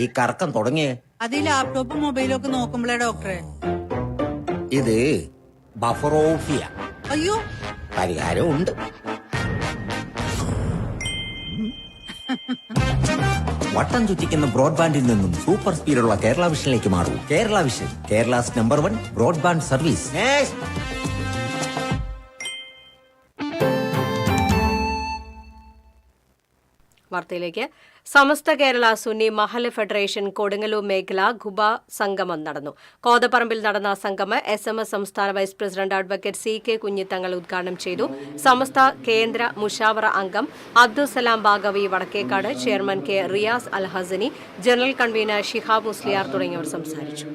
ഈ കറക്കം തുടങ്ങിയേ? അത് ഈ ലാപ്ടോപ്പും മൊബൈലും ഒക്കെ നോക്കുമ്പോഴേ ഡോക്ടറെ. ഇത് ബഫറോഫിയ. അയ്യോ, പരിഹാരം ഉണ്ട്. വട്ടം ചുറ്റിക്കുന്ന ബ്രോഡ്ബാൻഡിൽ നിന്നും സൂപ്പർ സ്പീഡുള്ള കേരള വിഷനിലേക്ക് മാറൂ. Kerala Vision, Kerala's number 1 broadband service. വാർത്തയിലേക്ക്. സമസ്ത കേരള സുന്നി മഹല്ല് ഫെഡറേഷൻ കൊടുങ്ങല്ലൂർ മേഖല ഖുബ സംഗമം നടന്നു. കോതപ്പറമ്പിൽ നടന്ന സംഗമം SMS സംസ്ഥാന vice president advocate CK Kunhithangal ഉദ്ഘാടനം ചെയ്തു. സമസ്ത കേന്ദ്ര മുഷാവറ അംഗം Abdussalam Baqavi Vadakkekkad, chairman K. Riyas Al Hasani, general convener Shihab Musliyar തുടങ്ങിയവർ സംസാരിച്ചു.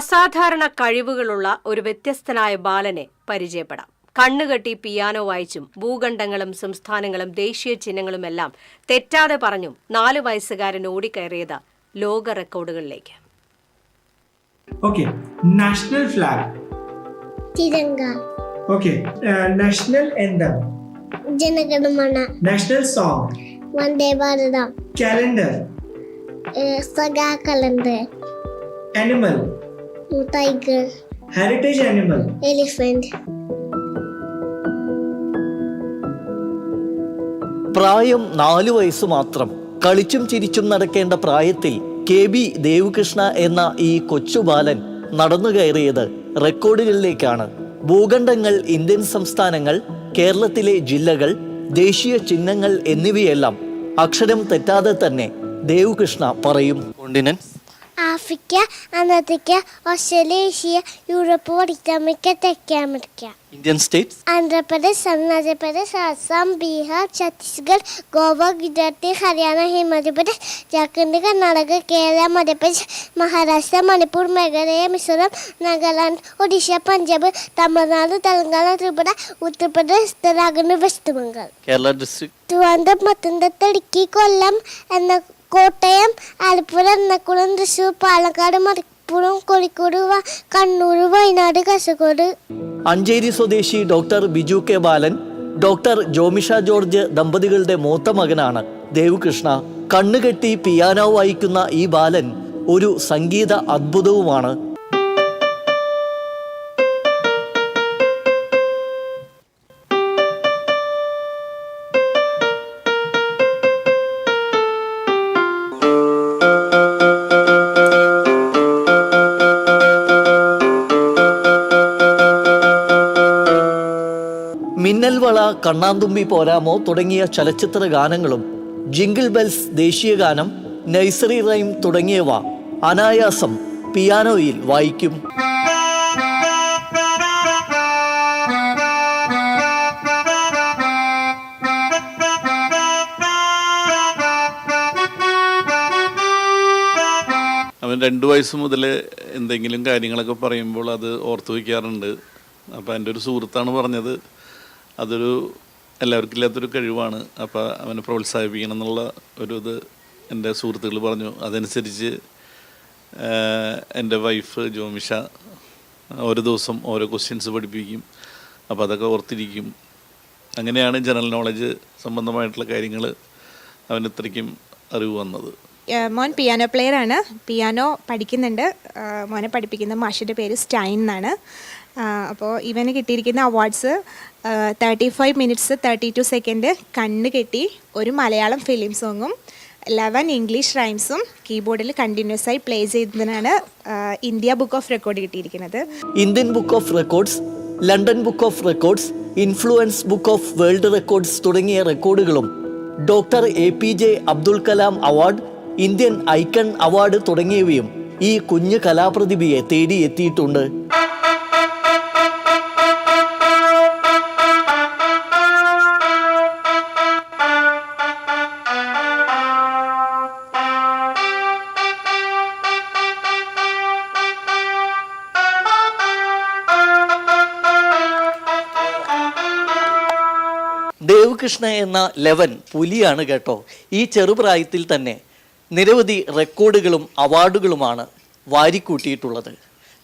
അസാധാരണ കഴിവുകളുള്ള ഒരു വ്യത്യസ്തനായ ബാലനെ പരിചയപ്പെടാം. കണ്ണുകെട്ടി പിയാനോ വായിച്ചും ഭൂഖണ്ഡങ്ങളും സംസ്ഥാനങ്ങളും ദേശീയ ചിഹ്നങ്ങളുമെല്ലാം തെറ്റാതെ പറഞ്ഞും 4 വയസ്സുകാരൻ ഓടിക്കയറിയത് ലോക റെക്കോർഡുകളിലേക്ക്. Okay, national flag. Tiranga. Okay, national anthem. Janaganamana. National song. Vande Bharatam. Calendar. Saga calendar. Animal. Tiger. Heritage animal. Elephant. പ്രായം 4 വയസ്സ് മാത്രം. കളിച്ചും ചിരിച്ചും നടക്കേണ്ട പ്രായത്തിൽ KB ദേവകൃഷ്ണ എന്ന ഈ കൊച്ചുബാലൻ നടന്നു കയറിയത് റെക്കോർഡുകളിലേക്കാണ്. ഭൂഖണ്ഡങ്ങൾ, ഇന്ത്യൻ സംസ്ഥാനങ്ങൾ, കേരളത്തിലെ ജില്ലകൾ, ദേശീയ ചിഹ്നങ്ങൾ എന്നിവയെല്ലാം അക്ഷരം തെറ്റാതെ തന്നെ ദേവകൃഷ്ണ പറയും. Continent, Africa, Antarctica, Australia, Asia, Europe, വടക്കേ അമേരിക്ക, തെക്കേ America. Indian states? Andhra Pradesh, Arunachal Pradesh, Assam, Bihar, Chhattisgarh, Goa, Gujarat, Haryana, Himachal Pradesh, Jharkhand, Karnataka, Kerala, Madhya Pradesh, Maharashtra, Manipur, Meghalaya, Mizoram, Nagaland, Odisha, Punjab, Tamil Nadu, Telangana, Tripura, Uttar Pradesh, Uttarakhand, West Bengal. Kerala district? Trivandrum, Pathanamthitta, Idukki, Kollam, Kottayam, Alappuzha, Ernakulam, Thrissur, Palakkad, Malappuram, Kozhikode, Kannur, Wayanad, Kasaragod. Anchery സ്വദേശി doctor Biju K Balan, doctor Jomisha George ദമ്പതികളുടെ മൂത്ത മകനാണ് ദേവുകൃഷ്ണ. കണ്ണുകെട്ടി പിയാനോ വായിക്കുന്ന ഈ ബാലൻ ഒരു സംഗീത അദ്ഭുതവുമാണ്. മിന്നൽവള, കണ്ണാന്തുമ്പി പോരാമോ തുടങ്ങിയ ചലച്ചിത്ര ഗാനങ്ങളും, ജിംഗിൾ ബെൽസ് ദേശീയ ഗാനം, നഴ്സറി റൈം തുടങ്ങിയവ അനായാസം പിയാനോയിൽ വായിക്കും. അവൻ 2 വയസ്സ് മുതൽ എന്തെങ്കിലും കാര്യങ്ങളൊക്കെ പറയുമ്പോൾ അത് ഓർത്തു വയ്ക്കാറുണ്ട്. അപ്പോൾ എൻ്റെ ഒരു സുഹൃത്താണ് പറഞ്ഞത് അതൊരു എല്ലാവർക്കും ഇല്ലാത്തൊരു കഴിവാണ്, അപ്പോൾ അവനെ പ്രോത്സാഹിപ്പിക്കണം എന്നുള്ള ഒരു ഇത് എൻ്റെ സുഹൃത്തുക്കൾ പറഞ്ഞു. അതനുസരിച്ച് എൻ്റെ വൈഫ് ജോമിഷ ഓരോ ദിവസം ഓരോ ക്വസ്റ്റ്യൻസ് പഠിപ്പിക്കും. അപ്പോൾ അതൊക്കെ ഓർത്തിരിക്കും. അങ്ങനെയാണ് ജനറൽ നോളജ് സംബന്ധമായിട്ടുള്ള കാര്യങ്ങൾ അവന് ഇത്രയ്ക്കും അറിവ് വന്നത്. മോൻ പിയാനോ പ്ലെയർ ആണ്, പിയാനോ പഠിക്കുന്നുണ്ട്. മോനെ പഠിപ്പിക്കുന്ന മാഷിൻ്റെ പേര് സ്റ്റൈൻ എന്നാണ്. അപ്പോൾ ഇവന് കിട്ടിയിരിക്കുന്ന അവാർഡ്സ് 35 മിനിറ്റ്സ് 32 സെക്കൻഡ് കണ്ണ് കെട്ടി, ഒരു മലയാളം ഫിലിം സോങ്ങും 11 ഇംഗ്ലീഷ് റൈംസും കീബോർഡിൽ കണ്ടിന്യൂസ് ആയി പ്ലേ ചെയ്തതിനാണ് ഇന്ത്യ ബുക്ക് ഓഫ് റെക്കോർഡ് കിട്ടിയിരിക്കുന്നത്. Indian book of records, London book of records, influence book of world records തുടങ്ങിയ റെക്കോർഡുകളും, doctor APJ Abdul Kalam award, Indian icon award തുടങ്ങിയവയും ഈ കുഞ്ഞു കലാപ്രതിഭയെ തേടി എത്തിയിട്ടുണ്ട്. ദേവുകൃഷ്ണ എന്ന ലെവൻ പുലിയാണ് കേട്ടോ. ഈ ചെറുപ്രായത്തിൽ തന്നെ നിരവധി റെക്കോർഡുകളും അവാർഡുകളുമാണ് വാരിക്കൂട്ടിയിട്ടുള്ളത്.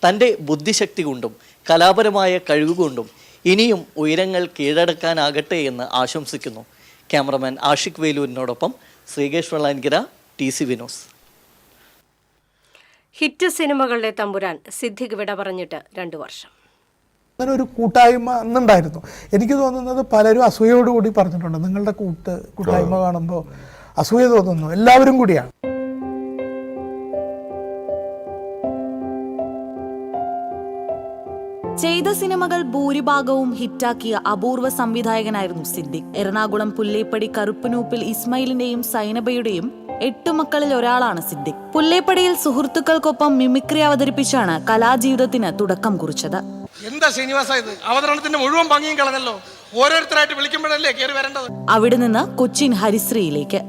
തൻ്റെ ബുദ്ധിശക്തി കൊണ്ടും കലാപരമായ കഴിവുകൊണ്ടും ഇനിയും ഉയരങ്ങൾ കീഴടക്കാനാകട്ടെ എന്ന് ആശംസിക്കുന്നു. Cameraman Ashiq വേലൂരിനോടൊപ്പം Sreekesh വെള്ളാൻകര, TC Vinos. Hit സിനിമകളുടെ തമ്പുരാൻ സിദ്ദിഖ് വിട പറഞ്ഞിട്ട് 2 വർഷം. അങ്ങനെ ഒരു കൂട്ടായ്മ അന്നുണ്ടായിരുന്നു. എനിക്ക് തോന്നുന്നത് പലരും അസൂയോടുകൂടി പറഞ്ഞിട്ടുണ്ട്, നിങ്ങളുടെ കൂട്ടായ്മ കാണുമ്പോൾ അസൂയ തോന്നുന്നു. എല്ലാവരും കൂടിയാണ്. ചെയ്ത സിനിമകൾ ഭൂരിഭാഗവും ഹിറ്റാക്കിയ അപൂർവ സംവിധായകനായിരുന്നു സിദ്ദിഖ്. എറണാകുളം പുല്ലേപ്പടി കറുപ്പനൂപ്പിൽ ഇസ്മായിലിന്റെയും സൈനബയുടെയും 8 മക്കളിൽ ഒരാളാണ് സിദ്ദിഖ്. പുല്ലേപ്പടിയിൽ സുഹൃത്തുക്കൾക്കൊപ്പം മിമിക്രി അവതരിപ്പിച്ചാണ് കലാജീവിതത്തിന് തുടക്കം കുറിച്ചത്. എന്താ ശ്രീനിവാസ ഇത്? അവതരണത്തിന്റെ മുഴുവൻ ഭംഗിയും കളഞ്ഞല്ലോ. ഓരോരുത്തരായിട്ട് വിളിക്കുമ്പോഴല്ലേ കയറി വരേണ്ടത്. അവിടെ നിന്ന് കൊച്ചിൻ ഹരിശ്രീയിലേക്ക്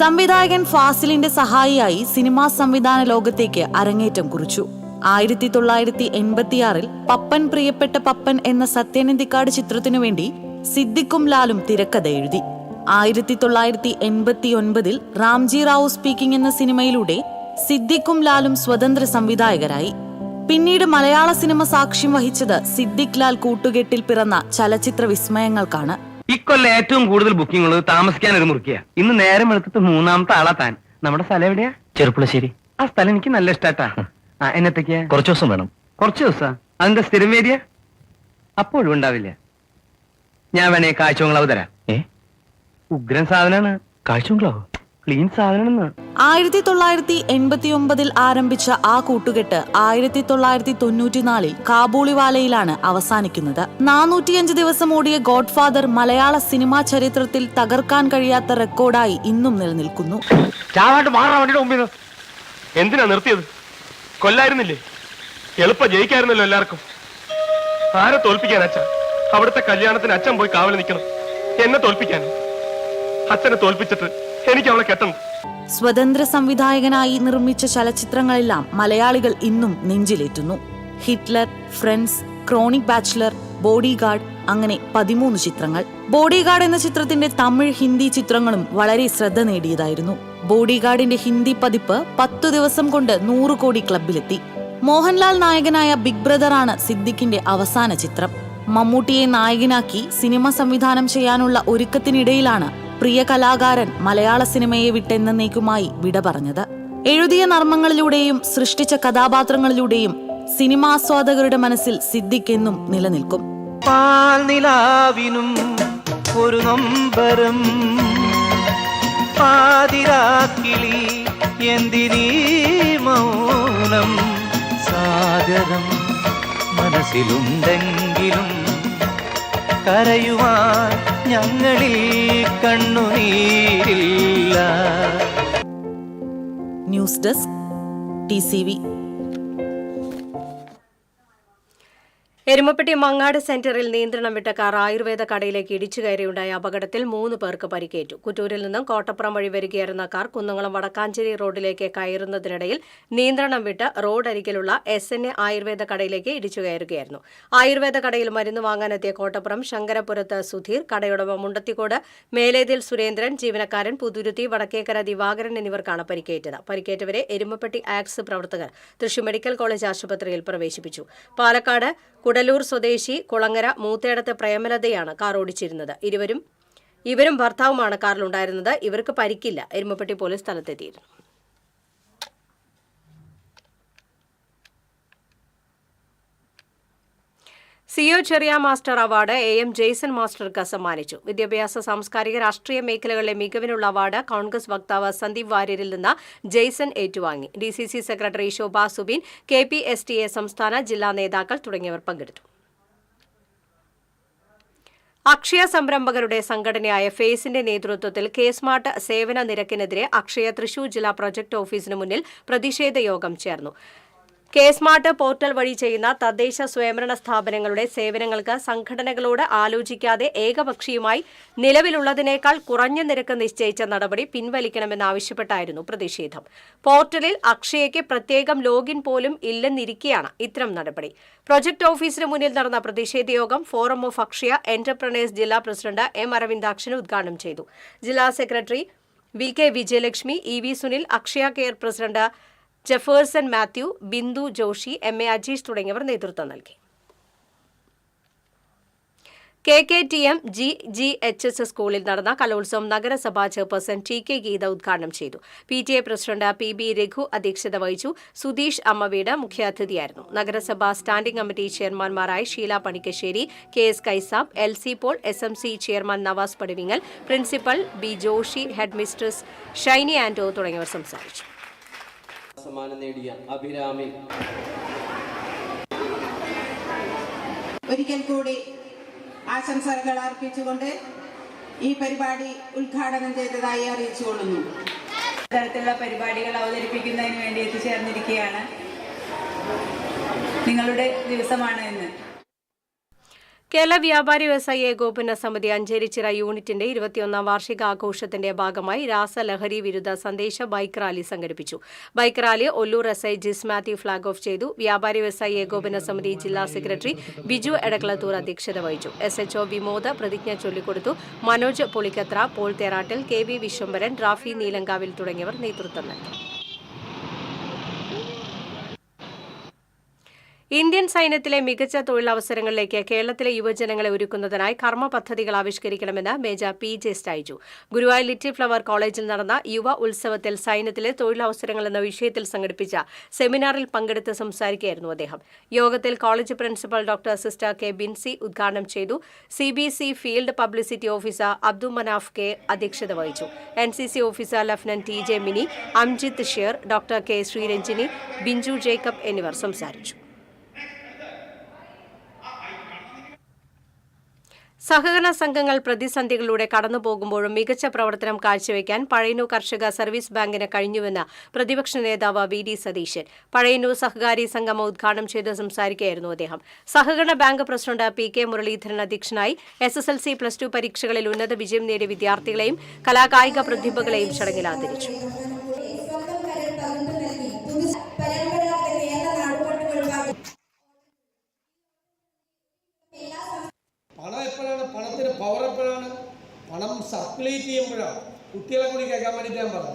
സംവിധായകൻ ഫാസിലിന്റെ സഹായിയായി സിനിമാ സംവിധാന ലോകത്തേക്ക് അരങ്ങേറ്റം കുറിച്ചു. 1986 പപ്പൻ പ്രിയപ്പെട്ട പപ്പൻ എന്ന സത്യനന്ദിക്കാട് ചിത്രത്തിനു വേണ്ടി സിദ്ദിഖും ലാലും തിരക്കഥ എഴുതി. 1989 റാംജി റാവു സ്പീക്കിംഗ് എന്ന സിനിമയിലൂടെ സിദ്ദിഖും ലാലും സ്വതന്ത്ര സംവിധായകരായി. പിന്നീട് മലയാള സിനിമ സാക്ഷ്യം വഹിച്ചത് സിദ്ദിഖ് ലാൽ കൂട്ടുകെട്ടിൽ പിറന്ന ചലച്ചിത്ര വിസ്മയങ്ങൾക്കാണ്. ഇക്കൊല്ലം ഏറ്റവും കൂടുതൽ ബുക്കിംഗ് ഉള്ളത് താമസിക്കാൻ ഒരു മുറിക്കുക. ഇന്ന് നേരം എടുത്തിട്ട് 3ാമത്തെ ആളാ താൻ. നമ്മുടെ സ്ഥലം എവിടെയാ? ചെറുപ്പുളശ്ശേരി. ആ സ്ഥലം എനിക്ക് നല്ല ഇഷ്ടാട്ടാ. എന്നത്തേക്കാ? കുറച്ചു ദിവസം വേണം. കുറച്ച് ദിവസം? അതിന്റെ സ്ഥിരം വേദിയ? അപ്പോഴും ഉണ്ടാവില്ല. ഞാൻ വേണേ കാഴ്ചകളവ് തരാം. ഉഗ്രൻ സാധനാണ്. കാഴ്ചകളാവോ? ക്ലീൻ സാധനം. 1989 ആരംഭിച്ച ആ കൂട്ടുകെട്ട് 1994 കാബൂളിവാലയിലാണ് അവസാനിക്കുന്നത്. 405 ദിവസം ഓടിയ ഗോഡ്ഫാദർ മലയാള സിനിമാ ചരിത്രത്തിൽ തകർക്കാൻ കഴിയാത്ത റെക്കോർഡായി ഇന്നും നിലനിൽക്കുന്നു. എന്തിനാ നിർത്തിയത്? കൊല്ലായിരുന്നില്ലേ? എളുപ്പം ജയിക്കായിരുന്നല്ലോ എല്ലാവർക്കും. ആരെ തോൽപ്പിക്കാൻ അച്ഛ? അവിടുത്തെ കല്യാണത്തിന് അച്ഛൻ പോയി കാവൽ നിൽക്കണം. എന്നെ തോൽപ്പിക്കാൻ. അച്ഛനെ തോൽപ്പിച്ചിട്ട് എനിക്ക് അവളെ കെട്ടണം. സ്വതന്ത്ര സംവിധായകനായി നിർമ്മിച്ച ചലച്ചിത്രങ്ങളെല്ലാം മലയാളികൾ ഇന്നും നെഞ്ചിലേറ്റുന്നു. Hitler, Friends, Chronic Bachelor, Bodyguard, അങ്ങനെ 13 ചിത്രങ്ങൾ. ബോഡിഗാർഡ് എന്ന ചിത്രത്തിന്റെ തമിഴ്, ഹിന്ദി ചിത്രങ്ങളും വളരെ ശ്രദ്ധ നേടിയതായിരുന്നു. ബോഡിഗാർഡിന്റെ ഹിന്ദി പതിപ്പ് 10 ദിവസം കൊണ്ട് 100 കോടി ക്ലബിലെത്തി. മോഹൻലാൽ നായകനായ ബിഗ് ബ്രദറാണ് സിദ്ദിഖിന്റെ അവസാന ചിത്രം. മമ്മൂട്ടിയെ നായകനാക്കി സിനിമ സംവിധാനം ചെയ്യാനുള്ള ഒരുക്കത്തിനിടയിലാണ് പ്രിയ കലാകാരൻ മലയാള സിനിമയെ വിട്ടെന്നേക്കുമായി വിട പറഞ്ഞത്. എഴുതിയ നർമ്മങ്ങളിലൂടെയും സൃഷ്ടിച്ച കഥാപാത്രങ്ങളിലൂടെയും സിനിമാസ്വാദകരുടെ മനസ്സിൽ സിദ്ദിഖ് എന്നും നിലനിൽക്കും. പാൽനിലാവിനും ഒരു നൊമ്പരം, പാതിരാക്കിളി എന്തിനീ മൗനം, സാഗരം മനസ്സിലുണ്ടെങ്കിലും കരയുവാൻ ഞങ്ങളിൽ കണ്ണുനീരില്ല. News desk TCV. Erumapetty Mangad സെന്ററിൽ നിയന്ത്രണം വിട്ട കാർ ആയുർവേദ കടയിലേക്ക് ഇടിച്ചു കയറിയുണ്ടായ അപകടത്തിൽ 3 പേർക്ക് പരിക്കേറ്റു. കുറ്റൂരിൽ നിന്നും കോട്ടപ്പുറം വഴി വരികയായിരുന്ന കാർ കുന്നംകുളം വടക്കാഞ്ചേരി റോഡിലേക്ക് കയറുന്നതിനിടയിൽ നിയന്ത്രണം വിട്ട് റോഡരികിലുള്ള SNA ആയുർവേദ കടയിലേക്ക് ഇടിച്ചു കയറുകയായിരുന്നു. ആയുർവേദ കടയിൽ മരുന്ന് വാങ്ങാനെത്തിയ കോട്ടപ്പുറം ശങ്കരപുരത്ത് സുധീർ, കടയുടമ മുണ്ടത്തിക്കോട് മേലേതിൽ സുരേന്ദ്രൻ, ജീവനക്കാരൻ പുതുരുത്തി വടക്കേക്കര ദിവാകരൻ എന്നിവർക്കാണ് പരിക്കേറ്റത്. പരിക്കേറ്റവരെ എരുമപ്പെട്ടി ആക്സ് പ്രവർത്തകർ തൃശൂർ മെഡിക്കൽ കോളേജ് ആശുപത്രിയിൽ പ്രവേശിപ്പിച്ചു. പാലക്കാട് കുടലൂർ സ്വദേശി കുളങ്ങര മൂത്തേടത്ത് പ്രേമലതയാണ് കാർ ഓടിച്ചിരുന്നത്. ഇവരും ഭർത്താവുമാണ് കാറിലുണ്ടായിരുന്നത്. ഇവർക്ക് പരിക്കില്ല. എരുമപ്പെട്ടി പോലീസ് സ്ഥലത്തെത്തിയിരുന്നു. CO ചെറിയ മാസ്റ്റർ അവാർഡ് AM ജെയ്സൺ മാസ്റ്റർക്ക് സമ്മാനിച്ചു. വിദ്യാഭ്യാസ, സാംസ്കാരിക, രാഷ്ട്രീയ മേഖലകളിലെ മികവിനുള്ള അവാർഡ് കോൺഗ്രസ് വക്താവ് സന്ദീപ് വാര്യരിൽ നിന്ന് ജെയ്സൺ ഏറ്റുവാങ്ങി. DCC സെക്രട്ടറി ശോഭ സുബീൻ, KPSTA സംസ്ഥാന ജില്ലാ നേതാക്കൾ തുടങ്ങിയവർ പങ്കെടുത്തു. അക്ഷയ സംരംഭകരുടെ സംഘടനയായ ഫേസിന്റെ നേതൃത്വത്തിൽ കെ-സ്മാർട്ട് സേവന നിരക്കിനെതിരെ അക്ഷയ തൃശൂർ ജില്ലാ പ്രൊജക്ട് ഓഫീസിന് മുന്നിൽ പ്രതിഷേധ യോഗം ചേർന്നു. കെ-സ്മാർട്ട് പോർട്ടൽ വഴി ചെയ്യുന്ന തദ്ദേശ സ്വയംഭരണ സ്ഥാപനങ്ങളുടെ സേവനങ്ങൾക്ക് സംഘടനകളോട് ആലോചിക്കാതെ ഏകപക്ഷീയമായി നിലവിലുള്ളതിനേക്കാൾ കുറഞ്ഞ നിരക്ക് നിശ്ചയിച്ച നടപടി പിൻവലിക്കണമെന്നാവശ്യപ്പെട്ടായിരുന്നു പ്രതിഷേധം. പോർട്ടലിൽ അക്ഷയയ്ക്ക് പ്രത്യേകം ലോഗിൻ പോലും ഇല്ലെന്നിരിക്കെയാണ് ഇത്തരം നടപടി. പ്രൊജക്ട് ഓഫീസിന് മുന്നിൽ നടന്ന പ്രതിഷേധ യോഗം ഫോറം ഓഫ് അക്ഷയ എന്റർപ്രണേഴ്സ് ജില്ലാ പ്രസിഡന്റ് M അരവിന്ദാക്ഷൻ ഉദ്ഘാടനം ചെയ്തു. ജില്ലാ secretary VK Vijayalakshmi, EV Sunil, Akshaya care president Jefferson Mathew, Bindu Joshi, MA Ajeesh തുടങ്ങിയവർ നേതൃത്വം നൽകി. KKTM GGHS സ്കൂളിൽ നടന്ന കലോത്സവം നഗരസഭാ ചെയർപേഴ്സൺ TK ഗീത ഉദ്ഘാടനം ചെയ്തു. PTA പ്രസിഡന്റ് PB രഘു അധ്യക്ഷത വഹിച്ചു. സുധീഷ് അമ്മവീട് മുഖ്യാതിഥിയായിരുന്നു. നഗരസഭാ സ്റ്റാൻഡിംഗ് കമ്മിറ്റി ചെയർമാൻമാരായ Sheela Panikkassery, KS Kaisab, LC Paul, SMC chairman Navas Padivingal, principal B Joshi, head mistress Shiny Anto തുടങ്ങിയവർ സംസാരിച്ചു. സമ്മാനം നേടിയ അഭിരാമി ഒരിക്കൽ കൂടി ആശംസകൾ അർപ്പിച്ചുകൊണ്ട് ഈ പരിപാടി ഉദ്ഘാടനം ചെയ്തതായി അറിയിച്ചുകൊള്ളുന്നു. തരത്തിലുള്ള പരിപാടികൾ അവതരിപ്പിക്കുന്നതിന് വേണ്ടി എത്തിച്ചേർന്നിരിക്കുകയാണ്. നിങ്ങളുടെ ദിവസമാണ് ഇന്ന്. കേരള വ്യാപാരി വ്യവസായി ഏകോപന സമിതി അഞ്ചേരിച്ചിറ യൂണിറ്റിന്റെ 21ാം വാർഷികാഘോഷത്തിന്റെ ഭാഗമായി രാസലഹരി വിരുദ്ധ സന്ദേശ ബൈക്ക് റാലി സംഘടിപ്പിച്ചു. Bike rally Ollur SI Jis Mathew flag off ചെയ്തു. വ്യാപാരി വ്യവസായി ഏകോപന സമിതി ജില്ലാ സെക്രട്ടറി ബിജു എടക്കളത്തൂർ അധ്യക്ഷത വഹിച്ചു. SHO വിമോദ് പ്രതിജ്ഞ ചൊല്ലിക്കൊടുത്തു. മനോജ് പൊളിക്കത്ര, പോൾ തേറാട്ടിൽ, KV വിശ്വംഭരൻ, റാഫി നീലങ്കാവിൽ തുടങ്ങിയവർ നേതൃത്വം നൽകി. ഇന്ത്യൻ സൈന്യത്തിലെ മികച്ച തൊഴിലവസരങ്ങളിലേക്ക് കേരളത്തിലെ യുവജനങ്ങളെ ഒരുക്കുന്നതിനായി കർമ്മ പദ്ധതികൾ ആവിഷ്കരിക്കണമെന്ന് major PJ Stiju Guruvayur Little Flower കോളേജിൽ നടന്ന യുവ ഉത്സവത്തിൽ സൈന്യത്തിലെ തൊഴിലവസരങ്ങൾ എന്ന വിഷയത്തിൽ സംഘടിപ്പിച്ച സെമിനാറിൽ പങ്കെടുത്ത് സംസാരിക്കുകയായിരുന്നു അദ്ദേഹം. യോഗത്തിൽ college principal doctor sister K Binsi ഉദ്ഘാടനം ചെയ്തു. CBC field publicity officer Abdul Manaf K അധ്യക്ഷത വഹിച്ചു. NCC officer lieutenant TJ Mini, Amjith Sher, doctor K Sreeranjini, Binchu Jacob എന്നിവർ സംസാരിച്ചു. സഹകരണ സംഘങ്ങൾ പ്രതിസന്ധികളിലൂടെ കടന്നുപോകുമ്പോഴും മികച്ച പ്രവർത്തനം കാഴ്ചവെക്കാൻ പഴയന്നൂർ കർഷക സർവീസ് ബാങ്കിന് കഴിഞ്ഞുവെന്ന് പ്രതിപക്ഷ നേതാവ് വി.ഡി. സതീശൻ. പഴയന്നൂർ സഹകാരി സംഗമം ഉദ്ഘാടനം ചെയ്ത് സംസാരിക്കുകയായിരുന്നു അദ്ദേഹം. സഹകരണ ബാങ്ക് പ്രസിഡന്റ് പി.കെ. മുരളീധരൻ അധ്യക്ഷനായി. SSLC, +2 പരീക്ഷകളിൽ ഉന്നത വിജയം നേടിയ വിദ്യാർത്ഥികളെയും കലാകായിക പ്രതിഭകളെയും ചടങ്ങിൽ ആദരിച്ചു. പണം എപ്പോഴാണ്, പണത്തിന് പവർ എപ്പോഴാണ്? പണം സർക്കുലേറ്റ് ചെയ്യുമ്പോഴാണ്. കുട്ടികളെ കൂടി കേൾക്കാൻ വേണ്ടിയിട്ട് ഞാൻ പറഞ്ഞു.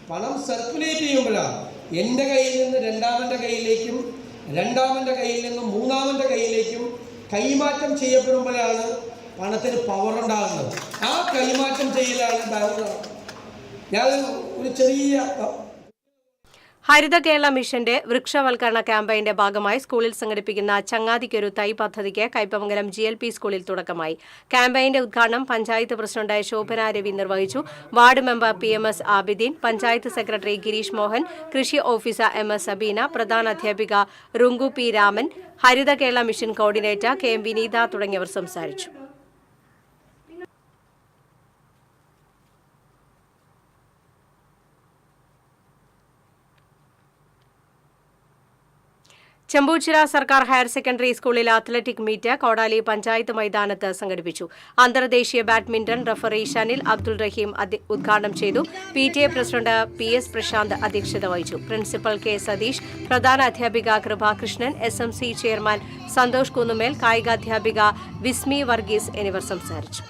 പണം സർക്കുലേറ്റ് ചെയ്യുമ്പോഴാണ്. എൻ്റെ കയ്യിൽ നിന്ന് രണ്ടാമൻ്റെ കയ്യിലേക്കും രണ്ടാമൻ്റെ കയ്യിൽ നിന്ന് മൂന്നാമൻ്റെ കയ്യിലേക്കും കൈമാറ്റം ചെയ്യപ്പെടുമ്പോഴാണ് പണത്തിന് പവർ ഉണ്ടാകുന്നത്. ആ കൈമാറ്റം ചെയ്യലാണ് ബാങ്ക്. ഞാൻ ഒരു ചെറിയ ഹരിത കേരള മിഷന്റെ വൃക്ഷവൽക്കരണ ക്യാമ്പയിന്റെ ഭാഗമായി സ്കൂളിൽ സംഘടിപ്പിക്കുന്ന ചങ്ങാതിക്കൊരു തൈ പദ്ധതിക്ക് കയ്പമംഗലം GLP സ്കൂളിൽ തുടക്കമായി. ക്യാമ്പയിന്റെ ഉദ്ഘാടനം പഞ്ചായത്ത് പ്രസിഡന്റ് ശോഭന രവി നിർവഹിച്ചു. Ward member PMS Abideen, panchayat secretary Gireesh Mohan, കൃഷി ഓഫീസർ MS സബീന, പ്രധാന അധ്യാപിക Runku P Raman, Haritha Kerala mission coordinator KM Vineetha തുടങ്ങിയവർ സംസാരിച്ചു. ചെമ്പൂച്ചിറ സർക്കാർ ഹയർ സെക്കൻഡറി സ്കൂളിൽ അത്ലറ്റിക് മീറ്റ് കോടാലി പഞ്ചായത്ത് മൈതാനത്ത് സംഘടിപ്പിച്ചു. അന്തർദേശീയ ബാഡ്മിന്റൺ റഫറി ഷനിൽ അബ്ദുൾ റഹീം ഉദ്ഘാടനം ചെയ്തു. PTA പ്രസിഡന്റ് PS പ്രശാന്ത് അധ്യക്ഷത വഹിച്ചു. പ്രിൻസിപ്പൽ K സതീഷ്, പ്രധാന അധ്യാപിക കൃപാകൃഷ്ണൻ, SMC ചെയർമാൻ സന്തോഷ് കുന്നുമേൽ, കായികാധ്യാപിക വിസ്മി വർഗീസ് എന്നിവർ സംസാരിച്ചു.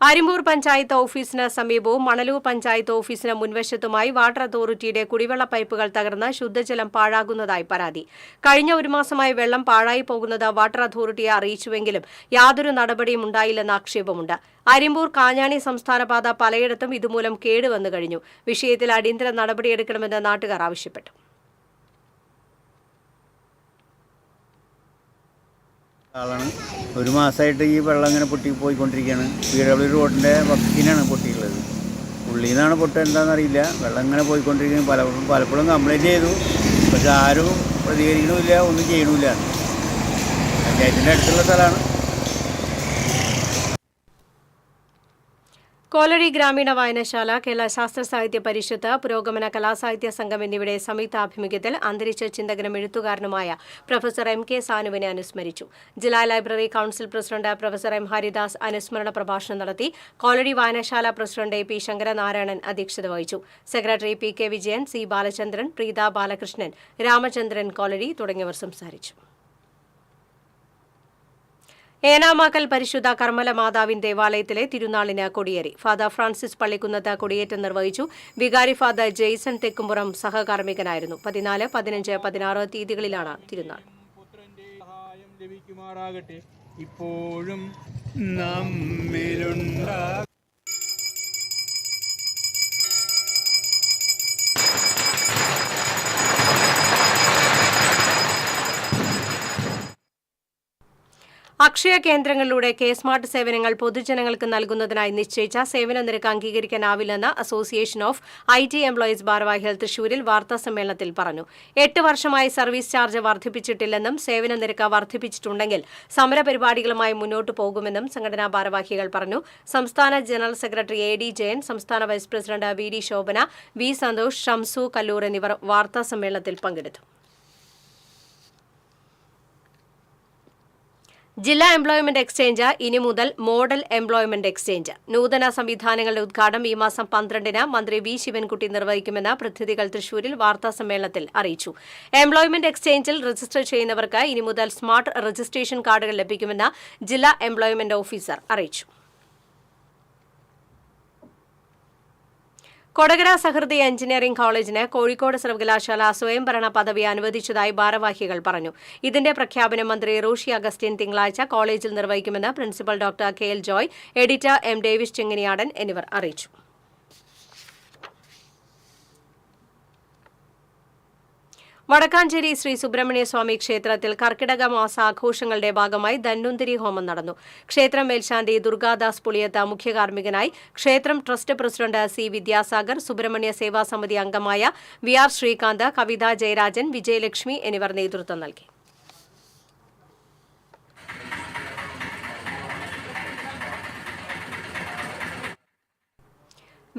അരിമ്പൂർ പഞ്ചായത്ത് ഓഫീസിന് സമീപവും മണലൂർ പഞ്ചായത്ത് ഓഫീസിന് മുൻവശത്തുമായി വാട്ടർ അതോറിറ്റിയുടെ കുടിവെള്ള പൈപ്പുകൾ തകർന്ന് ശുദ്ധജലം പാഴാകുന്നതായി പരാതി. കഴിഞ്ഞ ഒരു മാസമായി വെള്ളം പാഴായി പോകുന്നത് വാട്ടർ അതോറിറ്റിയെ അറിയിച്ചുവെങ്കിലും യാതൊരു നടപടിയും ഉണ്ടായില്ലെന്ന ആക്ഷേപമുണ്ട്. അരിമ്പൂർ കാഞ്ഞാണി സംസ്ഥാനപാത പലയിടത്തും ഇതുമൂലം കേടുവന്നു കഴിഞ്ഞു. വിഷയത്തിൽ അടിയന്തര നടപടിയെടുക്കണമെന്ന് നാട്ടുകാർ ആവശ്യപ്പെട്ടു. ആളാണ്. ഒരു മാസമായിട്ട് ഈ വെള്ളം ഇങ്ങനെ പൊട്ടിപ്പോയിക്കൊണ്ടിരിക്കുകയാണ്. PW റോഡിൻ്റെ വക്കിനാണ് പൊട്ടിയുള്ളത്. ഉള്ളിൽ നിന്നാണ് പൊട്ടുക എന്താണെന്നറിയില്ല. വെള്ളം ഇങ്ങനെ പോയിക്കൊണ്ടിരിക്കുന്നത് പലപ്പോഴും കംപ്ലൈൻറ്റ് ചെയ്തു. പക്ഷെ ആരും പ്രതികരിക്കണമില്ല, ഒന്നും ചെയ്യണമില്ല. പഞ്ചായത്തിൻ്റെ അടുത്തുള്ള സ്ഥലമാണ്. കോലഴി ഗ്രാമീണ വായനശാല, കേരള ശാസ്ത്ര സാഹിത്യ പരിഷത്ത്, പുരോഗമന കലാസാഹിത്യ സംഘം എന്നിവയുടെ സംയുക്താഭിമുഖ്യത്തിൽ അന്തരിച്ച ചിന്തകനും എഴുത്തുകാരനുമായ പ്രൊഫസർ MK സാനുവിനെ അനുസ്മരിച്ചു. ജില്ലാ library council president professor M Haridas അനുസ്മരണ പ്രഭാഷണം നടത്തി. കോലഴി വായനശാല പ്രസിഡന്റ് AP ശങ്കരനാരായണൻ അധ്യക്ഷത വഹിച്ചു. Secretary PK Vijayan, C Balachandran, Preetha Balakrishnan, Ramachandran Kolazhy തുടങ്ങിയവർ സംസാരിച്ചു. ഏനാമാക്കൽ പരിശുദ്ധ കർമ്മല മാതാവിൻ ദേവാലയത്തിലെ തിരുനാളിന് കൊടിയേറി. ഫാദർ ഫ്രാൻസിസ് പള്ളിക്കുന്നത്ത് കൊടിയേറ്റം നിർവഹിച്ചു. വികാരി ഫാദർ ജെയ്സൺ തെക്കുംപുറം സഹകാർമ്മികനായിരുന്നു. 14, 15, 16 തീയതികളിലാണ് തിരുനാൾ. ഇപ്പോഴും നമ്മിലുണ്ടാ അക്ഷയ കേന്ദ്രങ്ങളിലൂടെ സ്മാർട്ട് സേവനങ്ങൾ പൊതുജനങ്ങൾക്ക് നൽകുന്നതിനായി നിശ്ചയിച്ച സേവന നിരക്ക് അംഗീകരിക്കാനാവില്ലെന്ന് അസോസിയേഷൻ ഓഫ് IT എംപ്ലോയീസ് ഭാരവാഹികൾ തൃശൂരിൽ വാർത്താസമ്മേളനത്തിൽ പറഞ്ഞു. 8 വർഷമായി സർവീസ് ചാർജ് വർദ്ധിപ്പിച്ചിട്ടില്ലെന്നും സേവന നിരക്ക് വർദ്ധിപ്പിച്ചിട്ടുണ്ടെങ്കിൽ സമരപരിപാടികളുമായി മുന്നോട്ടു പോകുമെന്നും സംഘടനാ ഭാരവാഹികൾ പറഞ്ഞു. സംസ്ഥാന ജനറൽ സെക്രട്ടറി AD ജയൻ, സംസ്ഥാന vice president VD Shobhana, V Santhosh, Shamsu Kallur എന്നിവർ വാർത്താസമ്മേളനത്തിൽ പങ്കെടുത്തു. ജില്ലാ എംപ്ലോയ്മെന്റ് എക്സ്ചേഞ്ച് ഇനി മുതൽ മോഡൽ എംപ്ലോയ്മെന്റ് എക്സ്ചേഞ്ച്. നൂതന സംവിധാനങ്ങളുടെ ഉദ്ഘാടനം ഈ മാസം 12-ന് മന്ത്രി V ശിവൻകുട്ടി നിർവഹിക്കുമെന്ന് പ്രതിനിധികൾ തൃശൂരിൽ വാർത്താസമ്മേളനത്തിൽ അറിയിച്ചു. എംപ്ലോയ്മെന്റ് എക്സ്ചേഞ്ചിൽ രജിസ്റ്റർ ചെയ്യുന്നവർക്ക് ഇനി മുതൽ സ്മാർട്ട് രജിസ്ട്രേഷൻ കാർഡുകൾ ലഭിക്കുമെന്ന് ജില്ലാ എംപ്ലോയ്മെന്റ് ഓഫീസർ അറിയിച്ചു. കൊടകര സഹൃദയ എഞ്ചിനീയറിംഗ് കോളേജിന് കോഴിക്കോട് സർവകലാശാല സ്വയംഭരണ പദവി അനുവദിച്ചതായി ഭാരവാഹികൾ പറഞ്ഞു. ഇതിന്റെ പ്രഖ്യാപനം മന്ത്രി റോഷി അഗസ്റ്റിൻ തിങ്കളാഴ്ച കോളേജിൽ നിർവഹിക്കുമെന്ന് principal doctor KL Joy, editor M Davis Chenganiyadan എന്നിവർ അറിയിച്ചു. വടക്കാഞ്ചേരി ശ്രീ സുബ്രഹ്മണ്യ സ്വാമി ക്ഷേത്രത്തിൽ കർക്കിടക മാസാഘോഷങ്ങളുടെ ഭാഗമായി ധന്വന്തരി ഹോമം നടന്നു. ക്ഷേത്രം മേൽശാന്തി ദുർഗാദാസ് പുളിയത്ത് മുഖ്യ കാർമ്മികനായി. ക്ഷേത്രം trust president C Vidyasagar, Subrahmanya Seva Samithi അംഗമായ വി ആർ ശ്രീകാന്ത്, കവിത ജയരാജൻ, വിജയലക്ഷ്മി എന്നിവർ നേതൃത്വം നൽകി.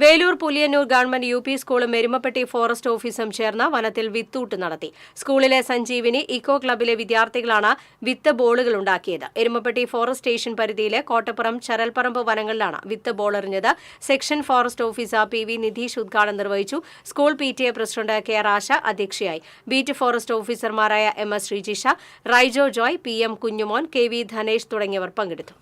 Veloor Puliyannur government U P സ്കൂളും എരുമപ്പെട്ടി ഫോറസ്റ്റ് ഓഫീസും ചേർന്ന് വനത്തിൽ വിത്തൂട്ട് നടത്തി. സ്കൂളിലെ സഞ്ജീവിനി ഇക്കോ ക്ലബിലെ വിദ്യാർത്ഥികളാണ് വിത്ത് ബോളുകൾ ഉണ്ടാക്കിയത്. എരുമപ്പെട്ടി ഫോറസ്റ്റ് സ്റ്റേഷൻ പരിധിയിലെ കോട്ടപ്പുറം ചരൽപ്പറമ്പ് വനങ്ങളിലാണ് വിത്ത് ബോളെറിഞ്ഞത്. Section forest officer P V Nidheesh ഉദ്ഘാടനം നിർവഹിച്ചു. School PTA president K Asha അധ്യക്ഷയായി. ബീറ്റ് ഫോറസ്റ്റ് ഓഫീസർമാരായ MS Sreejisha, Raijo Joy, PM Kunjumon, KV Dhanesh തുടങ്ങിയവർ പങ്കെടുത്തു.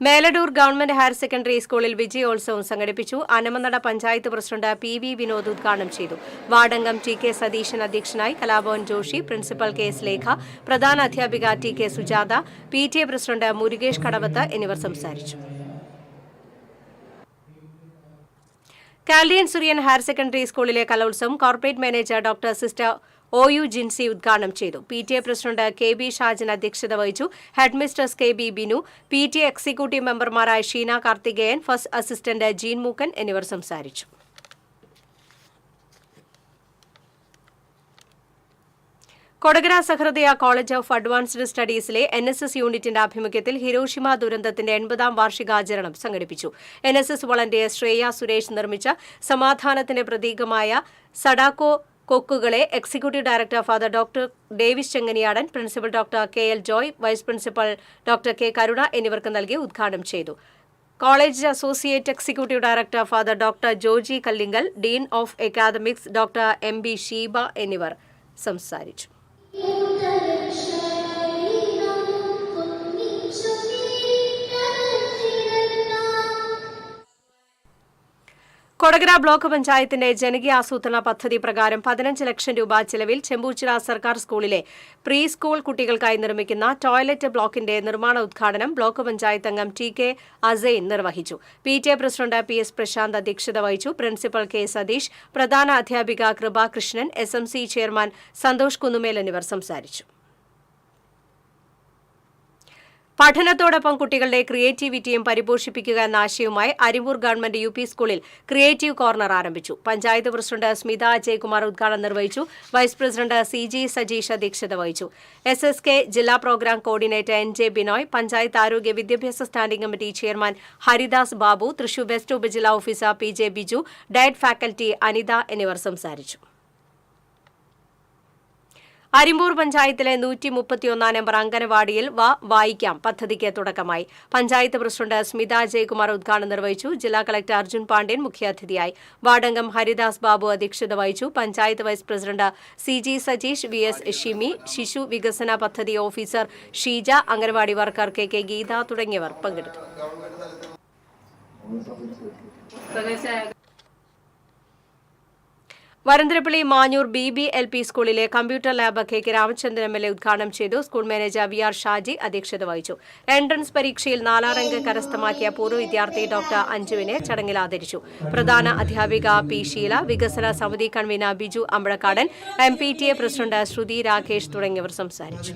മേലടൂർ ഗവൺമെന്റ് ഹയർ സെക്കൻഡറി സ്കൂളിൽ വിജയോത്സവം സംഘടിപ്പിച്ചു. അനമനട പഞ്ചായത്ത് പ്രസിഡന്റ് PV വിനോദ് ഉദ്ഘാടനം ചെയ്തു. വാർഡംഗം TK സതീശൻ അധ്യക്ഷനായി. കലാഭവൻ ജോഷി, പ്രിൻസിപ്പൽ KS ലേഖ, പ്രധാന അധ്യാപിക TK Sujatha, PTA president Murukesh Kadavath എന്നിവർ സംസാരിച്ചു. കാൽഡിയൻ സുറിയൻ ഹയർ സെക്കൻഡറി സ്കൂളിലെ കലോത്സവം corporate manager doctor sister OU Jincy ഉദ്ഘാടനം ചെയ്തു. PTA പ്രസിഡന്റ് KB ഷാജൻ അധ്യക്ഷത വഹിച്ചു. Head mistress KB Binu, PTA executive മെമ്പർമാരായ Sheena Karthikeyan, first assistant Jean Mookkan എന്നിവർ സംസാരിച്ചു. Kodakara Sahrudaya college of advanced സ്റ്റഡീസിലെ NSS യൂണിറ്റിന്റെ ആഭിമുഖ്യത്തിൽ ഹിരോഷിമ ദുരന്തത്തിന്റെ 80ാം വാർഷികാചരണം സംഘടിപ്പിച്ചു. NSS വളണ്ടിയർ ശ്രേയ സുരേഷ് നിർമ്മിച്ച സമാധാനത്തിന്റെ പ്രതീകമായ സഡാക്കോ കൊക്കുകളെ executive director father doctor Davis Chenganiyadan, principal doctor KL Joy, vice principal doctor K Karuna എന്നിവർക്ക് നൽകി ഉദ്ഘാടനം ചെയ്തു. College associate executive director father doctor Joji Kallinkal, dean of academics doctor MB Sheeba എന്നിവർ സംസാരിച്ചു. കൊടകര ബ്ലോക്ക് പഞ്ചായത്തിന്റെ ജനകീയ ആസൂത്രണ പദ്ധതി പ്രകാരം 15 ലക്ഷം രൂപ ചെലവിൽ ചെമ്പൂച്ചിറ സർക്കാർ സ്കൂളിലെ പ്രീ സ്കൂൾ കുട്ടികൾക്കായി നിർമ്മിക്കുന്ന ടോയ്ലറ്റ് ബ്ലോക്കിന്റെ നിർമ്മാണ ഉദ്ഘാടനം ബ്ലോക്ക് പഞ്ചായത്ത് അംഗം TK അസൈൻ നിർവഹിച്ചു. PTA പ്രസിഡന്റ് PS പ്രശാന്ത് അധ്യക്ഷത വഹിച്ചു. പ്രിൻസിപ്പൽ K സതീഷ്, പ്രധാന അധ്യാപിക കൃപാകൃഷ്ണൻ, SMC ചെയർമാൻ സന്തോഷ് കുന്നുമേൽ എന്നിവർ സംസാരിച്ചു. പഠനത്തോടൊപ്പം കുട്ടികളുടെ ക്രിയേറ്റിവിറ്റിയും പരിപോഷിപ്പിക്കുക എന്ന ആശയവുമായി അരിമ്പൂർ ഗവൺമെന്റ് UP സ്കൂളിൽ ക്രിയേറ്റീവ് കോർണർ ആരംഭിച്ചു. പഞ്ചായത്ത് പ്രസിഡന്റ് സ്മിത അജയ്കുമാർ ഉദ്ഘാടനം നിർവഹിച്ചു. വൈസ് പ്രസിഡന്റ് CG സജീഷ് അധ്യക്ഷത വഹിച്ചു. SSK ജില്ലാ programme coordinator NJ Binoy, panchayat ആരോഗ്യ വിദ്യാഭ്യാസ standing committee chairman Haridas Babu, Thrissur West ഉപജില്ലാ officer PJ Biju, DIET faculty Anitha എന്നിവർ സംസാരിച്ചു. അരിമ്പൂർ പഞ്ചായത്തിലെ 131 നമ്പർ അംഗനവാടിയിൽ വായിക്കാം പദ്ധതിക്ക് തുടക്കമായി. പഞ്ചായത്ത് പ്രസിഡന്റ് സ്മിത ജയകുമാർ ഉദ്ഘാടനം നിർവഹിച്ചു. ജില്ലാ കളക്ടർ അർജുൻ പാണ്ഡ്യൻ മുഖ്യാതിഥിയായി. വാർഡംഗം ഹരിദാസ് ബാബു അധ്യക്ഷത വഹിച്ചു. Panchayat vice president CG Sajeesh, VS Shimi, ശിശു വികസന പദ്ധതി officer Sheeja, anganwadi worker KK Geetha തുടങ്ങിയവർ പങ്കെടുത്തു. വരന്തരപ്പള്ളി മാഞ്ഞൂർ BBLP സ്കൂളിലെ computer lab KK Ramachandran MLA ഉദ്ഘാടനം ചെയ്തു. സ്കൂൾ മാനേജർ VR ഷാജി അധ്യക്ഷത വഹിച്ചു. എൻട്രൻസ് പരീക്ഷയിൽ 4 റാങ്ക് കരസ്ഥമാക്കിയ പൂർവ്വ വിദ്യാർത്ഥി ഡോക്ടർ അഞ്ജുവിനെ ചടങ്ങിൽ ആദരിച്ചു. പ്രധാന അധ്യാപിക P ഷീല, വികസന സമിതി convener Biju Ambazhakkadan, MPTA president Sruthi Rakesh തുടങ്ങിയവർ സംസാരിച്ചു.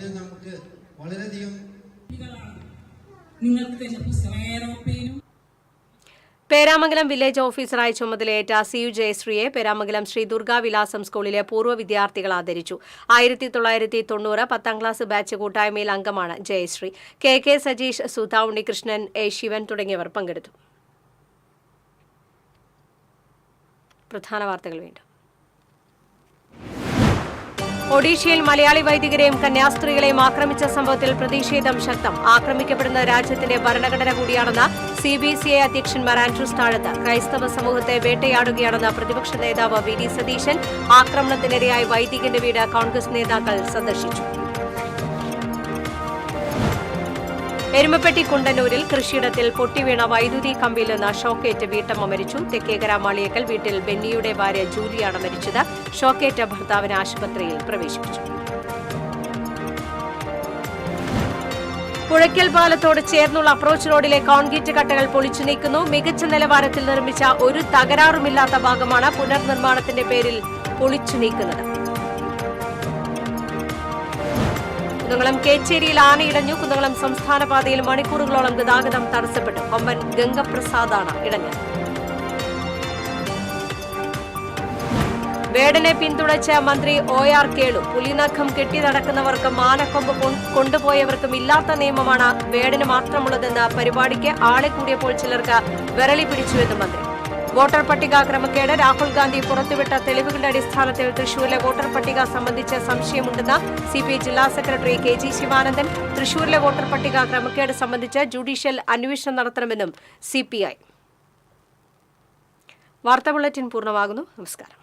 പേരാമംഗലം വില്ലേജ് ഓഫീസറായി ചുമതലയേറ്റ CU ജയശ്രീയെ പേരാമംഗലം ശ്രീ ദുർഗാവിലാസം സ്കൂളിലെ പൂർവ്വ വിദ്യാർത്ഥികൾ ആദരിച്ചു. 1990 10ാം ക്ലാസ് ബാച്ച് കൂട്ടായ്മയിൽ അംഗമാണ് ജയശ്രീ. KK സജീഷ്, സുധ ഉണ്ണികൃഷ്ണൻ, A ശിവൻ തുടങ്ങിയവർ പങ്കെടുത്തു. പ്രധാന വാർത്തകൾ വീണ്ടും. ഒഡീഷയിൽ മലയാളി വൈദികരെയും കന്യാസ്ത്രീകളെയും ആക്രമിച്ച സംഭവത്തിൽ പ്രതിഷേധം ശക്തം. ആക്രമിക്കപ്പെടുന്ന രാജ്യത്തിന്റെ ഭരണഘടന കൂടിയാണെന്ന് CBCI അധ്യക്ഷന്മാർ ആൻഡ്രൂസ് താഴത്ത്. ക്രൈസ്തവ സമൂഹത്തെ വേട്ടയാടുകയാണെന്ന് പ്രതിപക്ഷ നേതാവ് VD സതീശൻ. ആക്രമണത്തിനിരയായി വൈദികന്റെ വീട് കോൺഗ്രസ് നേതാക്കൾ സന്ദർശിച്ചു. എരുമപ്പെട്ടി കുണ്ടന്നൂരിൽ കൃഷിയിടത്തിൽ പൊട്ടിവീണ വൈദ്യുതി കമ്പിയിൽ നിന്ന് ഷോക്കേറ്റ് വീട്ടമ്മ മരിച്ചു. തെക്കേക്കര മാളിയേക്കൽ വീട്ടിൽ ബെന്നിയുടെ ഭാര്യ ജൂലിയാണ് മരിച്ചത്. ഷോക്കേറ്റ ഭർത്താവിനെ ആശുപത്രിയിൽ പ്രവേശിപ്പിച്ചു. പുഴയ്ക്കൽ പാലത്തോട് ചേർന്നുള്ള അപ്രോച്ച് റോഡിലെ കോൺക്രീറ്റ് കട്ടകൾ പൊളിച്ചു നീക്കുന്നു. മികച്ച നിലവാരത്തിൽ നിർമ്മിച്ച ഒരു തകരാറുമില്ലാത്ത ഭാഗമാണ് പുനർനിർമ്മാണത്തിന്റെ പേരിൽ പൊളിച്ചു നീക്കുന്നത്. കുന്നംകുളം കേച്ചേരിയിൽ ആനയിടഞ്ഞു. കുന്നംകുളം സംസ്ഥാന പാതയിൽ മണിക്കൂറുകളോളം ഗതാഗതം തടസ്സപ്പെട്ടു. കൊമ്പൻ ഗംഗപ്രസാദാണ് ഇടഞ്ഞത്. വേടനെ പിന്തുണച്ച മന്ത്രി OR കേളു. പുലിനഖം കെട്ടി നടക്കുന്നവർക്കും മാനക്കൊമ്പ് കൊണ്ടുപോയവർക്കും ഇല്ലാത്ത നിയമമാണ് വേടന് മാത്രമുള്ളതെന്ന് പരിപാടിക്ക് ആളെ കൂടിയപ്പോൾ ചിലർക്ക് വിരളി പിടിച്ചുവെന്ന് മന്ത്രി. വോട്ടർ പട്ടിക ക്രമക്കേട് രാഹുൽ ഗാന്ധി പുറത്തുവിട്ട തെളിവുകളുടെ അടിസ്ഥാനത്തിൽ തൃശൂരിലെ വോട്ടർ പട്ടിക സംബന്ധിച്ച് സംശയമുണ്ടെന്ന് CPI ജില്ലാ സെക്രട്ടറി KG ശിവാനന്ദൻ. തൃശൂരിലെ വോട്ടർ പട്ടിക ക്രമക്കേട് സംബന്ധിച്ച് ജുഡീഷ്യൽ അന്വേഷണം നടത്തണമെന്നും CPI. വാർത്താ ബുള്ളറ്റിൻ പൂർണ്ണമാകുന്നു. നമസ്കാരം.